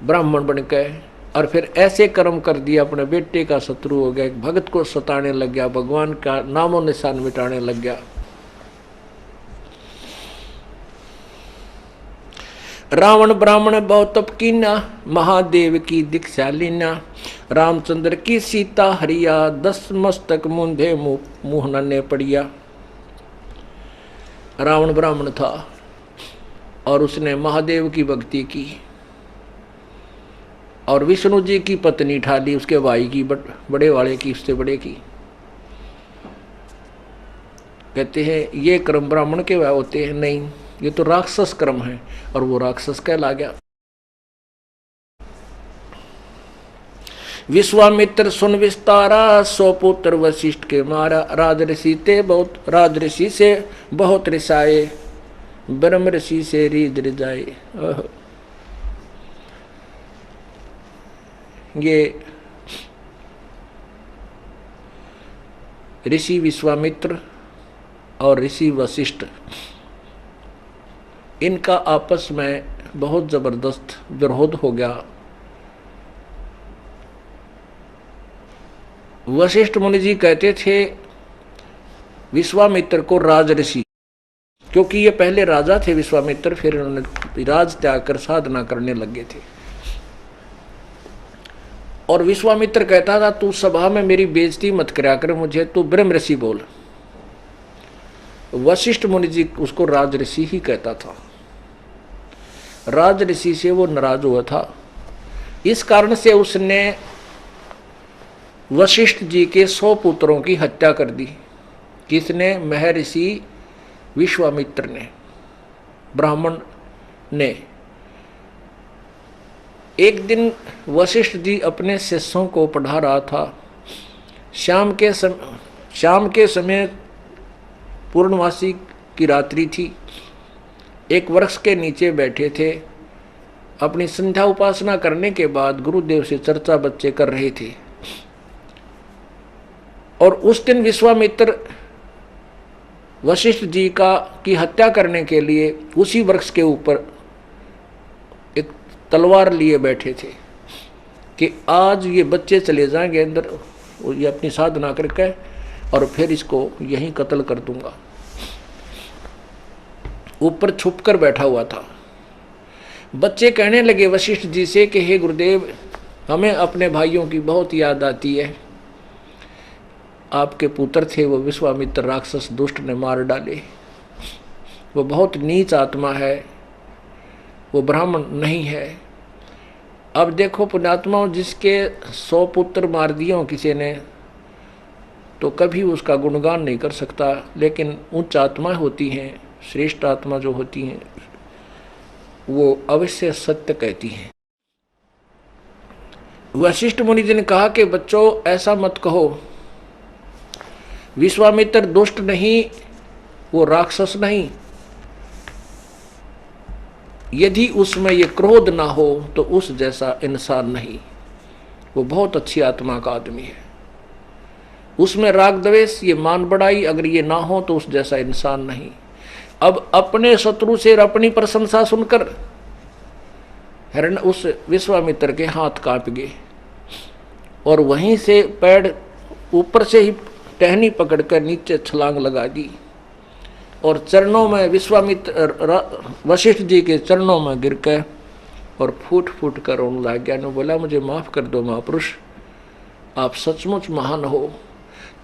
ब्राह्मण बनकर, और फिर ऐसे कर्म कर दिया, अपने बेटे का शत्रु हो गया, एक भगत को सताने लग गया, भगवान का नामो निशान मिटाने लग गया। रावण ब्राह्मण बहुत तप कीना, महादेव की दीक्षा लीना, रामचंद्र की सीता हरिया, 10 मस्तक मुंधे मुंह नन्हे पड़िया। रावण ब्राह्मण था और उसने महादेव की भक्ति की, और विष्णु जी की पत्नी ठा ली, उसके भाई की, बड़े वाले की, उससे बड़े की। कहते हैं ये कर्म ब्राह्मण के वह होते हैं, नहीं, ये तो राक्षस कर्म है, और वो राक्षस कहला गया। विश्वामित्र सुन विस्तारा, 100 पुत्र वशिष्ठ के मारा, राजऋषि से बहुत रिसाए, ब्रह्म ऋषि से रीझ रिझाए। ये ऋषि विश्वामित्र और ऋषि वशिष्ठ, इनका आपस में बहुत जबरदस्त विरोध हो गया। वशिष्ठ मुनि जी कहते थे विश्वामित्र को राजऋषि, क्योंकि ये पहले राजा थे विश्वामित्र, फिर उन्होंने राज त्याग कर साधना करने लगे थे। और विश्वामित्र कहता था तू सभा में मेरी बेइज्जती मत करा कर, मुझे तू ब्रह्म ऋषि बोल। वशिष्ठ मुनि जी उसको राजऋषि ही कहता था। राजऋषि से वो नाराज हुआ था, इस कारण से उसने वशिष्ठ जी के 100 पुत्रों की हत्या कर दी। किसने? महर्षि विश्वामित्र ने, ब्राह्मण ने। एक दिन वशिष्ठ जी अपने शिष्यों को पढ़ा रहा था। शाम के समय पूर्णमासी की रात्रि थी। एक वृक्ष के नीचे बैठे थे, अपनी संध्या उपासना करने के बाद गुरुदेव से चर्चा बच्चे कर रहे थे। और उस दिन विश्वामित्र वशिष्ठ जी की हत्या करने के लिए उसी वृक्ष के ऊपर तलवार लिए बैठे थे कि आज ये बच्चे चले जाएंगे अंदर, ये अपनी साधना करके और फिर इसको यहीं कत्ल कर दूंगा। ऊपर छुप कर बैठा हुआ था। बच्चे कहने लगे वशिष्ठ जी से कि हे गुरुदेव, हमें अपने भाइयों की बहुत याद आती है। आपके पुत्र थे, वो विश्वामित्र राक्षस दुष्ट ने मार डाले। वो बहुत नीच आत्मा है, वो ब्राह्मण नहीं है। अब देखो पुण्यात्माओं, जिसके 100 पुत्र मार दिए किसी ने तो कभी उसका गुणगान नहीं कर सकता, लेकिन उच्च आत्मा होती हैं, श्रेष्ठ आत्मा जो होती हैं, वो अवश्य सत्य कहती हैं। वशिष्ठ मुनि जी ने कहा कि बच्चों ऐसा मत कहो, विश्वामित्र दुष्ट नहीं, वो राक्षस नहीं। यदि उसमें ये क्रोध ना हो तो उस जैसा इंसान नहीं। वो बहुत अच्छी आत्मा का आदमी है। उसमें राग द्वेष, ये मान बढ़ाई अगर ये ना हो तो उस जैसा इंसान नहीं। अब अपने शत्रु से अपनी प्रशंसा सुनकर हिरण उस विश्वामित्र के हाथ कांप गए और वहीं से पैर ऊपर से ही टहनी पकड़कर नीचे छलांग लगा दी और चरणों में वशिष्ठ जी के चरणों में गिर कर और फूट फूट कर रोने लग गया। ने बोला मुझे माफ कर दो महापुरुष, आप सचमुच महान हो।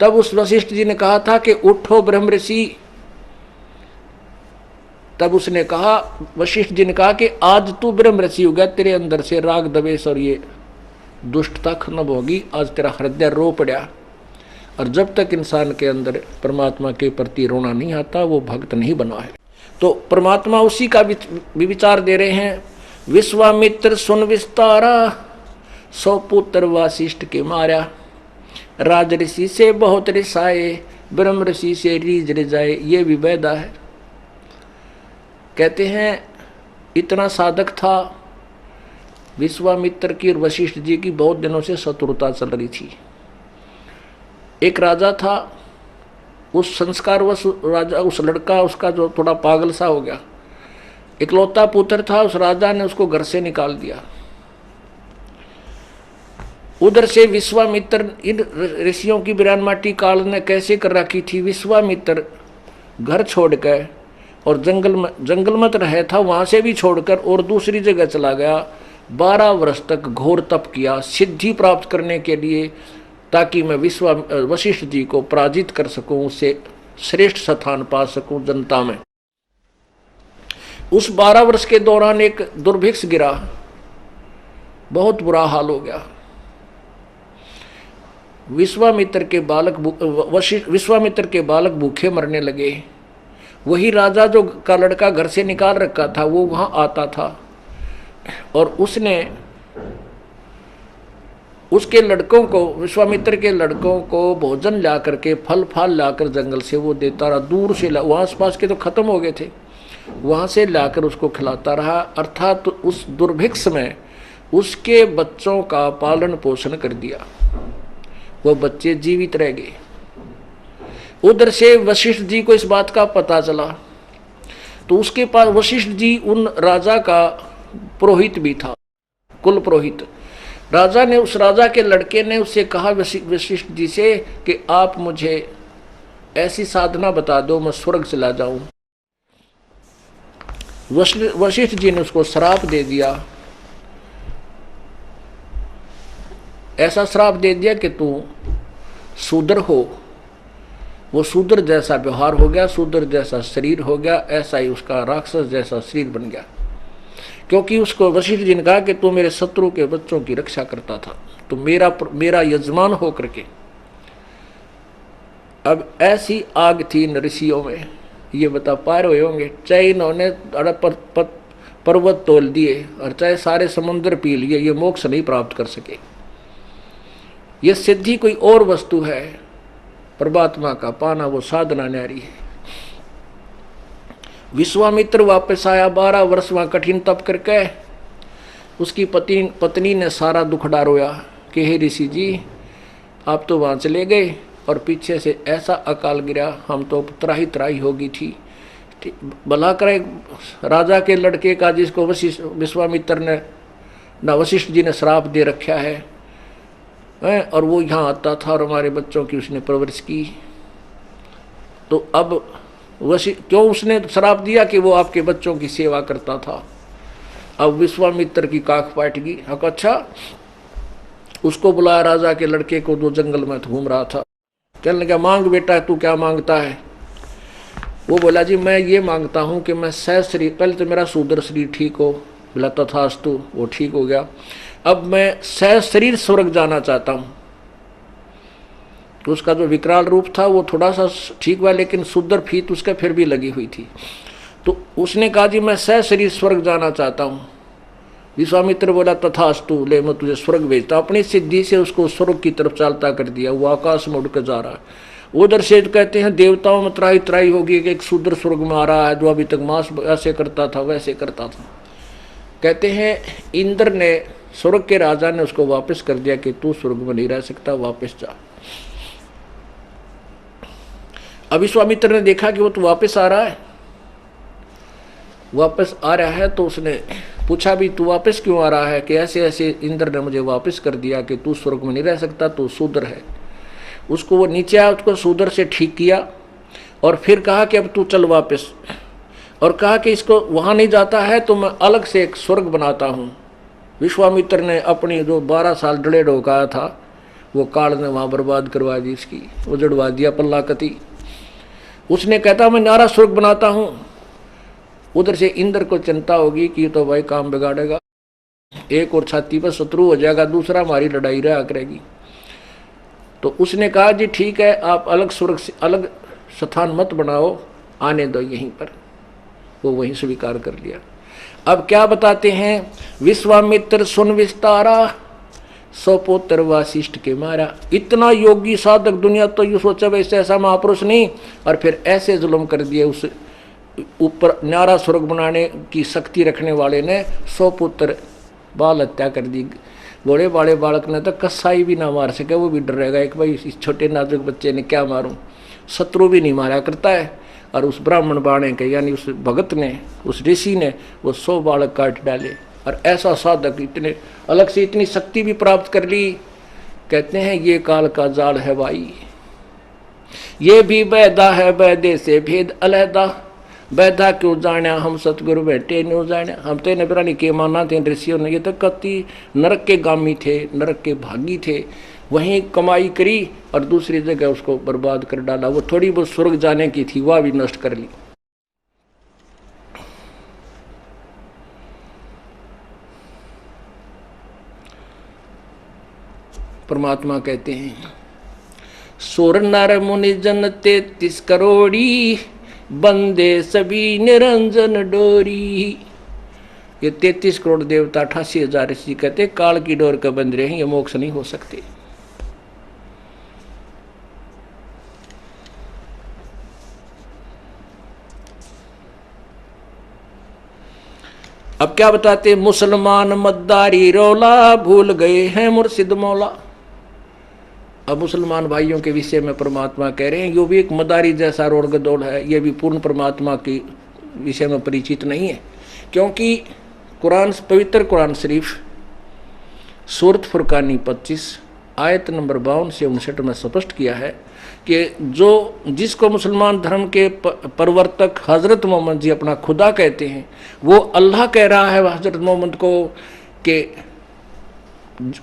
तब उस वशिष्ठ जी ने कहा था कि उठो ब्रह्म ऋषि। तब उसने कहा, वशिष्ठ जी ने कहा कि आज तू ब्रह्म ऋषि हो गया, तेरे अंदर से राग द्वेष और ये दुष्टता खत्म होगी। आज तेरा हृदय रो पड़ा। और जब तक इंसान के अंदर परमात्मा के प्रति रोना नहीं आता वो भक्त नहीं बना है। तो परमात्मा उसी का भी विचार दे रहे हैं। विश्वामित्र सुन विस्तारा, 100 पुत्र वासिष्ठ के मारा। राज ऋषि से बहुत रिसाए, ब्रह्म ऋषि से रीझ रिजाए। ये भी वेदा है। कहते हैं इतना साधक था। विश्वामित्र की और वशिष्ठ जी की बहुत दिनों से शत्रुता चल रही थी। एक राजा था, उस संस्कारवश राजा, उस लड़का उसका जो थोड़ा पागल सा हो गया, इकलौता पुत्र था, उस राजा ने उसको घर से निकाल दिया। उधर से विश्वामित्र, इन ऋषियों की बिरान माटी काल ने कैसे कर रखी थी। विश्वामित्र घर छोड़कर और जंगल में रहा था, वहां से भी छोड़कर और दूसरी जगह चला गया। 12 वर्ष तक घोर तप किया सिद्धि प्राप्त करने के लिए, ताकि मैं वशिष्ठ जी को पराजित कर सकूं, उससे श्रेष्ठ स्थान पा सकूं जनता में। उस 12 वर्ष के दौरान एक दुर्भिक्ष गिरा, बहुत बुरा हाल हो गया। विश्वामित्र के बालक भूखे मरने लगे। वही राजा जो का लड़का घर से निकाल रखा था वो वहां आता था और उसने उसके लड़कों को, विश्वामित्र के लड़कों को भोजन ला करके, फल फाल लाकर जंगल से वो देता रहा। दूर से वहाँ आसपास के तो खत्म हो गए थे, वहाँ से लाकर उसको खिलाता रहा। अर्थात तो उस दुर्भिक्ष में उसके बच्चों का पालन पोषण कर दिया, वो बच्चे जीवित रह गए। उधर से वशिष्ठ जी को इस बात का पता चला तो उसके पास वशिष्ठ जी उन राजा का पुरोहित भी था, कुल पुरोहित। राजा ने, उस राजा के लड़के ने उससे कहा वशिष्ठ जी से कि आप मुझे ऐसी साधना बता दो मैं स्वर्ग चला जाऊं। वशिष्ठ जी ने उसको श्राप दे दिया, ऐसा श्राप दे दिया कि तू शूद्र हो। वो शूद्र जैसा व्यवहार हो गया, शूद्र जैसा शरीर हो गया, ऐसा ही उसका राक्षस जैसा शरीर बन गया। क्योंकि उसको वशिष्ठ जी ने कहा कि तू मेरे शत्रु के बच्चों की रक्षा करता था, तो मेरा यजमान हो करके। अब ऐसी आग थी इन ऋषियों में, ये बता पा रहे होंगे, चाहे इन्होंने पर्वत तोल दिए और चाहे सारे समुद्र पी लिए, ये मोक्ष नहीं प्राप्त कर सके। ये सिद्धि कोई और वस्तु है, परमात्मा का पाना वो साधना न्यारी है। विश्वामित्र वापस आया, 12 वर्ष वहाँ कठिन तप करके। उसकी पत्नी ने सारा दुख डारोया कि हे ऋषि जी, आप तो वहाँ चले गए और पीछे से ऐसा अकाल गिरा, हम तो त्राही त्राही होगी थी। भला करे राजा के लड़के का, जिसको विश्वामित्र ने ना वशिष्ठ जी ने श्राप दे रखा है, और वो यहाँ आता था और हमारे बच्चों की उसने परवरिश की। तो अब क्यों उसने श्राप दिया कि वो आपके बच्चों की सेवा करता था। अब विश्वामित्र की काख पाट गई। अच्छा, उसको बुलाया राजा के लड़के को, जो जंगल में घूम रहा था। कहने लगा, मांग बेटा, तू क्या मांगता है। वो बोला, जी मैं ये मांगता हूँ कि मैं सहस्री, पहले तो मेरा शूद्र शरीर ठीक हो। बोला तथास्तु, वो ठीक हो गया। अब मैं सहशरीर स्वर्ग जाना चाहता हूँ। तो उसका जो विकराल रूप था वो थोड़ा सा ठीक हुआ, लेकिन शूद्र फीत उसके फिर भी लगी हुई थी। तो उसने कहा, जी मैं सहशरीर स्वर्ग जाना चाहता हूँ। विश्वामित्र बोला तथास्तु, ले मैं तुझे स्वर्ग भेजता। अपनी सिद्धि से उसको स्वर्ग की तरफ चालता कर दिया। वो आकाश में उड़कर जा रहा है। उधर से कहते हैं देवताओं में त्राही त्राही होगी कि एक शूद्र स्वर्ग में आ रहा है, जो अभी तक मांस ऐसे करता था वैसे करता था। कहते हैं इंद्र ने, स्वर्ग के राजा ने उसको वापस कर दिया कि तू स्वर्ग में नहीं रह सकता, वापस जा। अब विश्वामित्र ने देखा कि वो तो वापस आ रहा है, वापस आ रहा है। तो उसने पूछा, भी तू वापस क्यों आ रहा है। कि ऐसे ऐसे इंद्र ने मुझे वापस कर दिया कि तू स्वर्ग में नहीं रह सकता, तू शूद्र है। उसको वो नीचे आया, उसको शूद्र से ठीक किया और फिर कहा कि अब तू चल वापस। और कहा कि इसको वहाँ नहीं जाता है तो मैं अलग से एक स्वर्ग बनाता हूँ। विश्वामित्र ने अपनी जो 12 साल डड़े ढोकाया था वो काल ने वहाँ बर्बाद करवा दी, इसकी उजड़वा दिया पल्लाकती। उसने कहता मैं नारा स्वर्ग बनाता हूँ। उधर से इंद्र को चिंता होगी कि तो भाई काम बिगाड़ेगा, एक और छाती पर शत्रु हो जाएगा, दूसरा हमारी लड़ाई रहा करेगी। तो उसने कहा, जी ठीक है, आप अलग स्वर्ग से अलग स्थान मत बनाओ, आने दो यहीं पर। वो वहीं स्वीकार कर लिया। अब क्या बताते हैं, विश्वामित्र सुन विस्तारा, सौ पुत्र वासिष्ठ के मारा। इतना योगी साधक दुनिया तो यू सोचा वैसे ऐसा महापुरुष नहीं, और फिर ऐसे जुल्म कर दिए उस ऊपर न्यारा स्वर्ग बनाने की शक्ति रखने वाले ने। 100 पुत्र बाल हत्या कर दी। घोड़े वाले बालक ने तो कसाई भी ना मार सके, वो भी डर रहेगा एक भाई इस छोटे नाजुक बच्चे ने क्या मारूं। शत्रु भी नहीं मारा करता है। और उस ब्राह्मण बाणे के यानी उस भगत ने, उस ऋषि ने वो 100 बालक काट डाले। और ऐसा साधक इतने अलग से इतनी शक्ति भी प्राप्त कर ली। कहते हैं ये काल का जाल है भाई, ये भी बैदा है, बैदे से भेद अलहदा। बैदा क्यों जाने हम सतगुरु बैठे न्यू जाने। हम तो इन्हें पुरानी के माना थे ऋषियों ने, ये तो कति नरक के गामी थे, नरक के भागी थे। वहीं कमाई करी और दूसरी जगह उसको बर्बाद कर डाला। वो थोड़ी बहुत स्वर्ग जाने की थी, वह भी नष्ट कर ली। परमात्मा कहते हैं, सुर नर मुनि जन 33 करोड़ी, बंदे सभी निरंजन डोरी। ये 33 करोड़ देवता 88,000 ऋषि कहते काल की डोर का बंद रहे, ये मोक्ष नहीं हो सकते। अब क्या बताते, मुसलमान मद्दारी रौला, भूल गए हैं मुर्शिद मौला। अब मुसलमान भाइयों के विषय में परमात्मा कह रहे हैं, यो भी एक मदारी जैसा रोड़ गदौड़ है, ये भी पूर्ण परमात्मा के विषय में परिचित नहीं है। क्योंकि कुरान, पवित्र कुरान शरीफ सूरत फुरकानी 25 आयत नंबर 52 से 59 में स्पष्ट किया है कि जिसको मुसलमान धर्म के प्रवर्तक हज़रत मोहम्मद जी अपना खुदा कहते हैं, वो अल्लाह कह रहा है हज़रत मोहम्मद को कि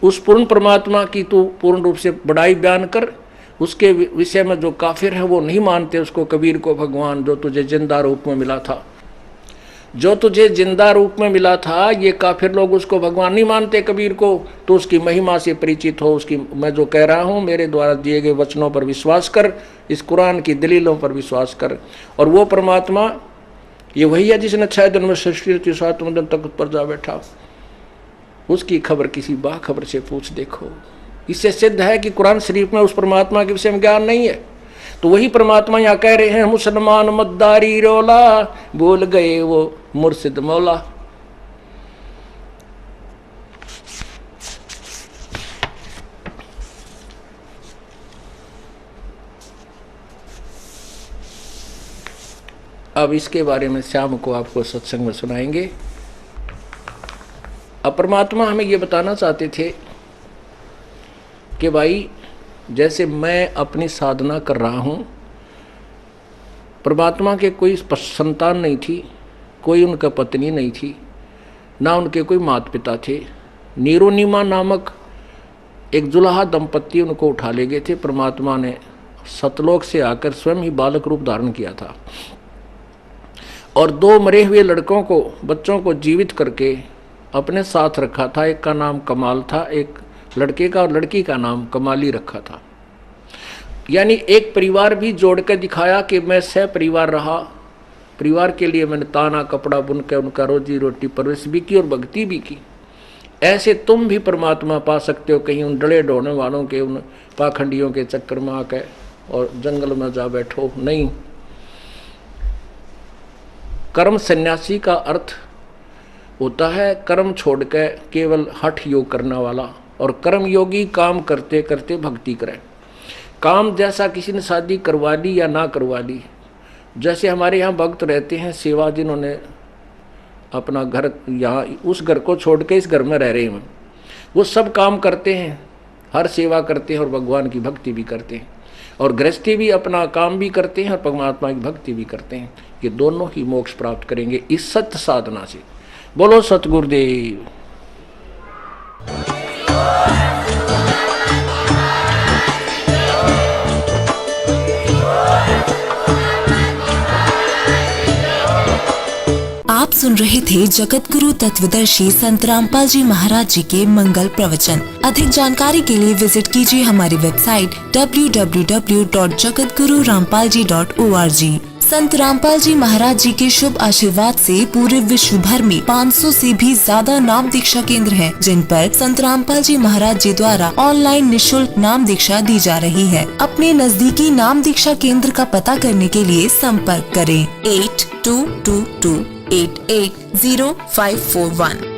उस पूर्ण परमात्मा की तू पूर्ण रूप से बड़ाई बयान कर। उसके विषय में जो काफिर है वो नहीं मानते उसको, कबीर को भगवान जो तुझे जिंदा रूप में मिला था, जो तुझे जिंदा रूप में मिला था, ये काफिर लोग उसको भगवान नहीं मानते कबीर को। तो उसकी महिमा से परिचित हो, उसकी मैं जो कह रहा हूँ मेरे द्वारा दिए गए वचनों पर विश्वास कर, इस कुरान की दलीलों पर विश्वास कर। और वो परमात्मा ये वही है जिसने 6 दिन में सृष्टि रची, 7वें दिन तक पर जा बैठा। उसकी खबर किसी बाखबर से पूछ देखो। इससे सिद्ध है कि कुरान शरीफ में उस परमात्मा के विषय में ज्ञान नहीं है। तो वही परमात्मा यहाँ कह रहे हैं, मुसलमान मद्दारी रोला, भूल गए वो मुर्शिद मौला। अब इसके बारे में शाम को आपको सत्संग में सुनाएंगे। अब परमात्मा हमें ये बताना चाहते थे कि भाई जैसे मैं अपनी साधना कर रहा हूँ, परमात्मा के कोई संतान नहीं थी, कोई उनका पत्नी नहीं थी, ना उनके कोई माता पिता थे। नीरोनीमा नामक एक जुलाहा दंपत्ति उनको उठा ले गए थे। परमात्मा ने सतलोक से आकर स्वयं ही बालक रूप धारण किया था और 2 मरे हुए लड़कों को, बच्चों को जीवित करके अपने साथ रखा था। एक का नाम कमाल था, एक लड़के का और लड़की का नाम कमाली रखा था। यानी एक परिवार भी जोड़ कर दिखाया कि मैं सह परिवार रहा। परिवार के लिए मैंने ताना कपड़ा बुनकर उनका रोजी रोटी परवरिश भी की और भक्ति भी की। ऐसे तुम भी परमात्मा पा सकते हो, कहीं उन डले ढोने वालों के, उन पाखंडियों के चक्कर में आकर और जंगल में जा बैठो नहीं। कर्म सन्यासी का अर्थ होता है कर्म छोड़कर केवल हठ योग करने वाला, और कर्म योगी काम करते करते भक्ति करे। काम जैसा किसी ने शादी करवा ली या ना करवा ली, जैसे हमारे यहाँ भक्त रहते हैं, सेवा जिन्होंने अपना घर यहाँ उस घर को छोड़ के इस घर में रह रहे हैं, वो सब काम करते हैं, हर सेवा करते हैं और भगवान की भक्ति भी करते हैं, और गृहस्थी भी अपना काम भी करते हैं और परमात्मा की भक्ति भी करते हैं। ये दोनों ही मोक्ष प्राप्त करेंगे इस सत्य साधना से। बोलो सतगुरुदेव।
आप सुन रहे थे जगत गुरु तत्वदर्शी संत रामपाल जी महाराज जी के मंगल प्रवचन। अधिक जानकारी के लिए विजिट कीजिए हमारी वेबसाइट www.jagatgururampalji.org। संत रामपाल जी महाराज जी के शुभ आशीर्वाद से पूरे विश्व भर में 500 से भी ज्यादा नाम दीक्षा केंद्र हैं, जिन पर संत रामपाल जी महाराज जी द्वारा ऑनलाइन निशुल्क नाम दीक्षा दी जा रही है। अपने नजदीकी नाम दीक्षा केंद्र का पता करने के लिए संपर्क करें 8222880541।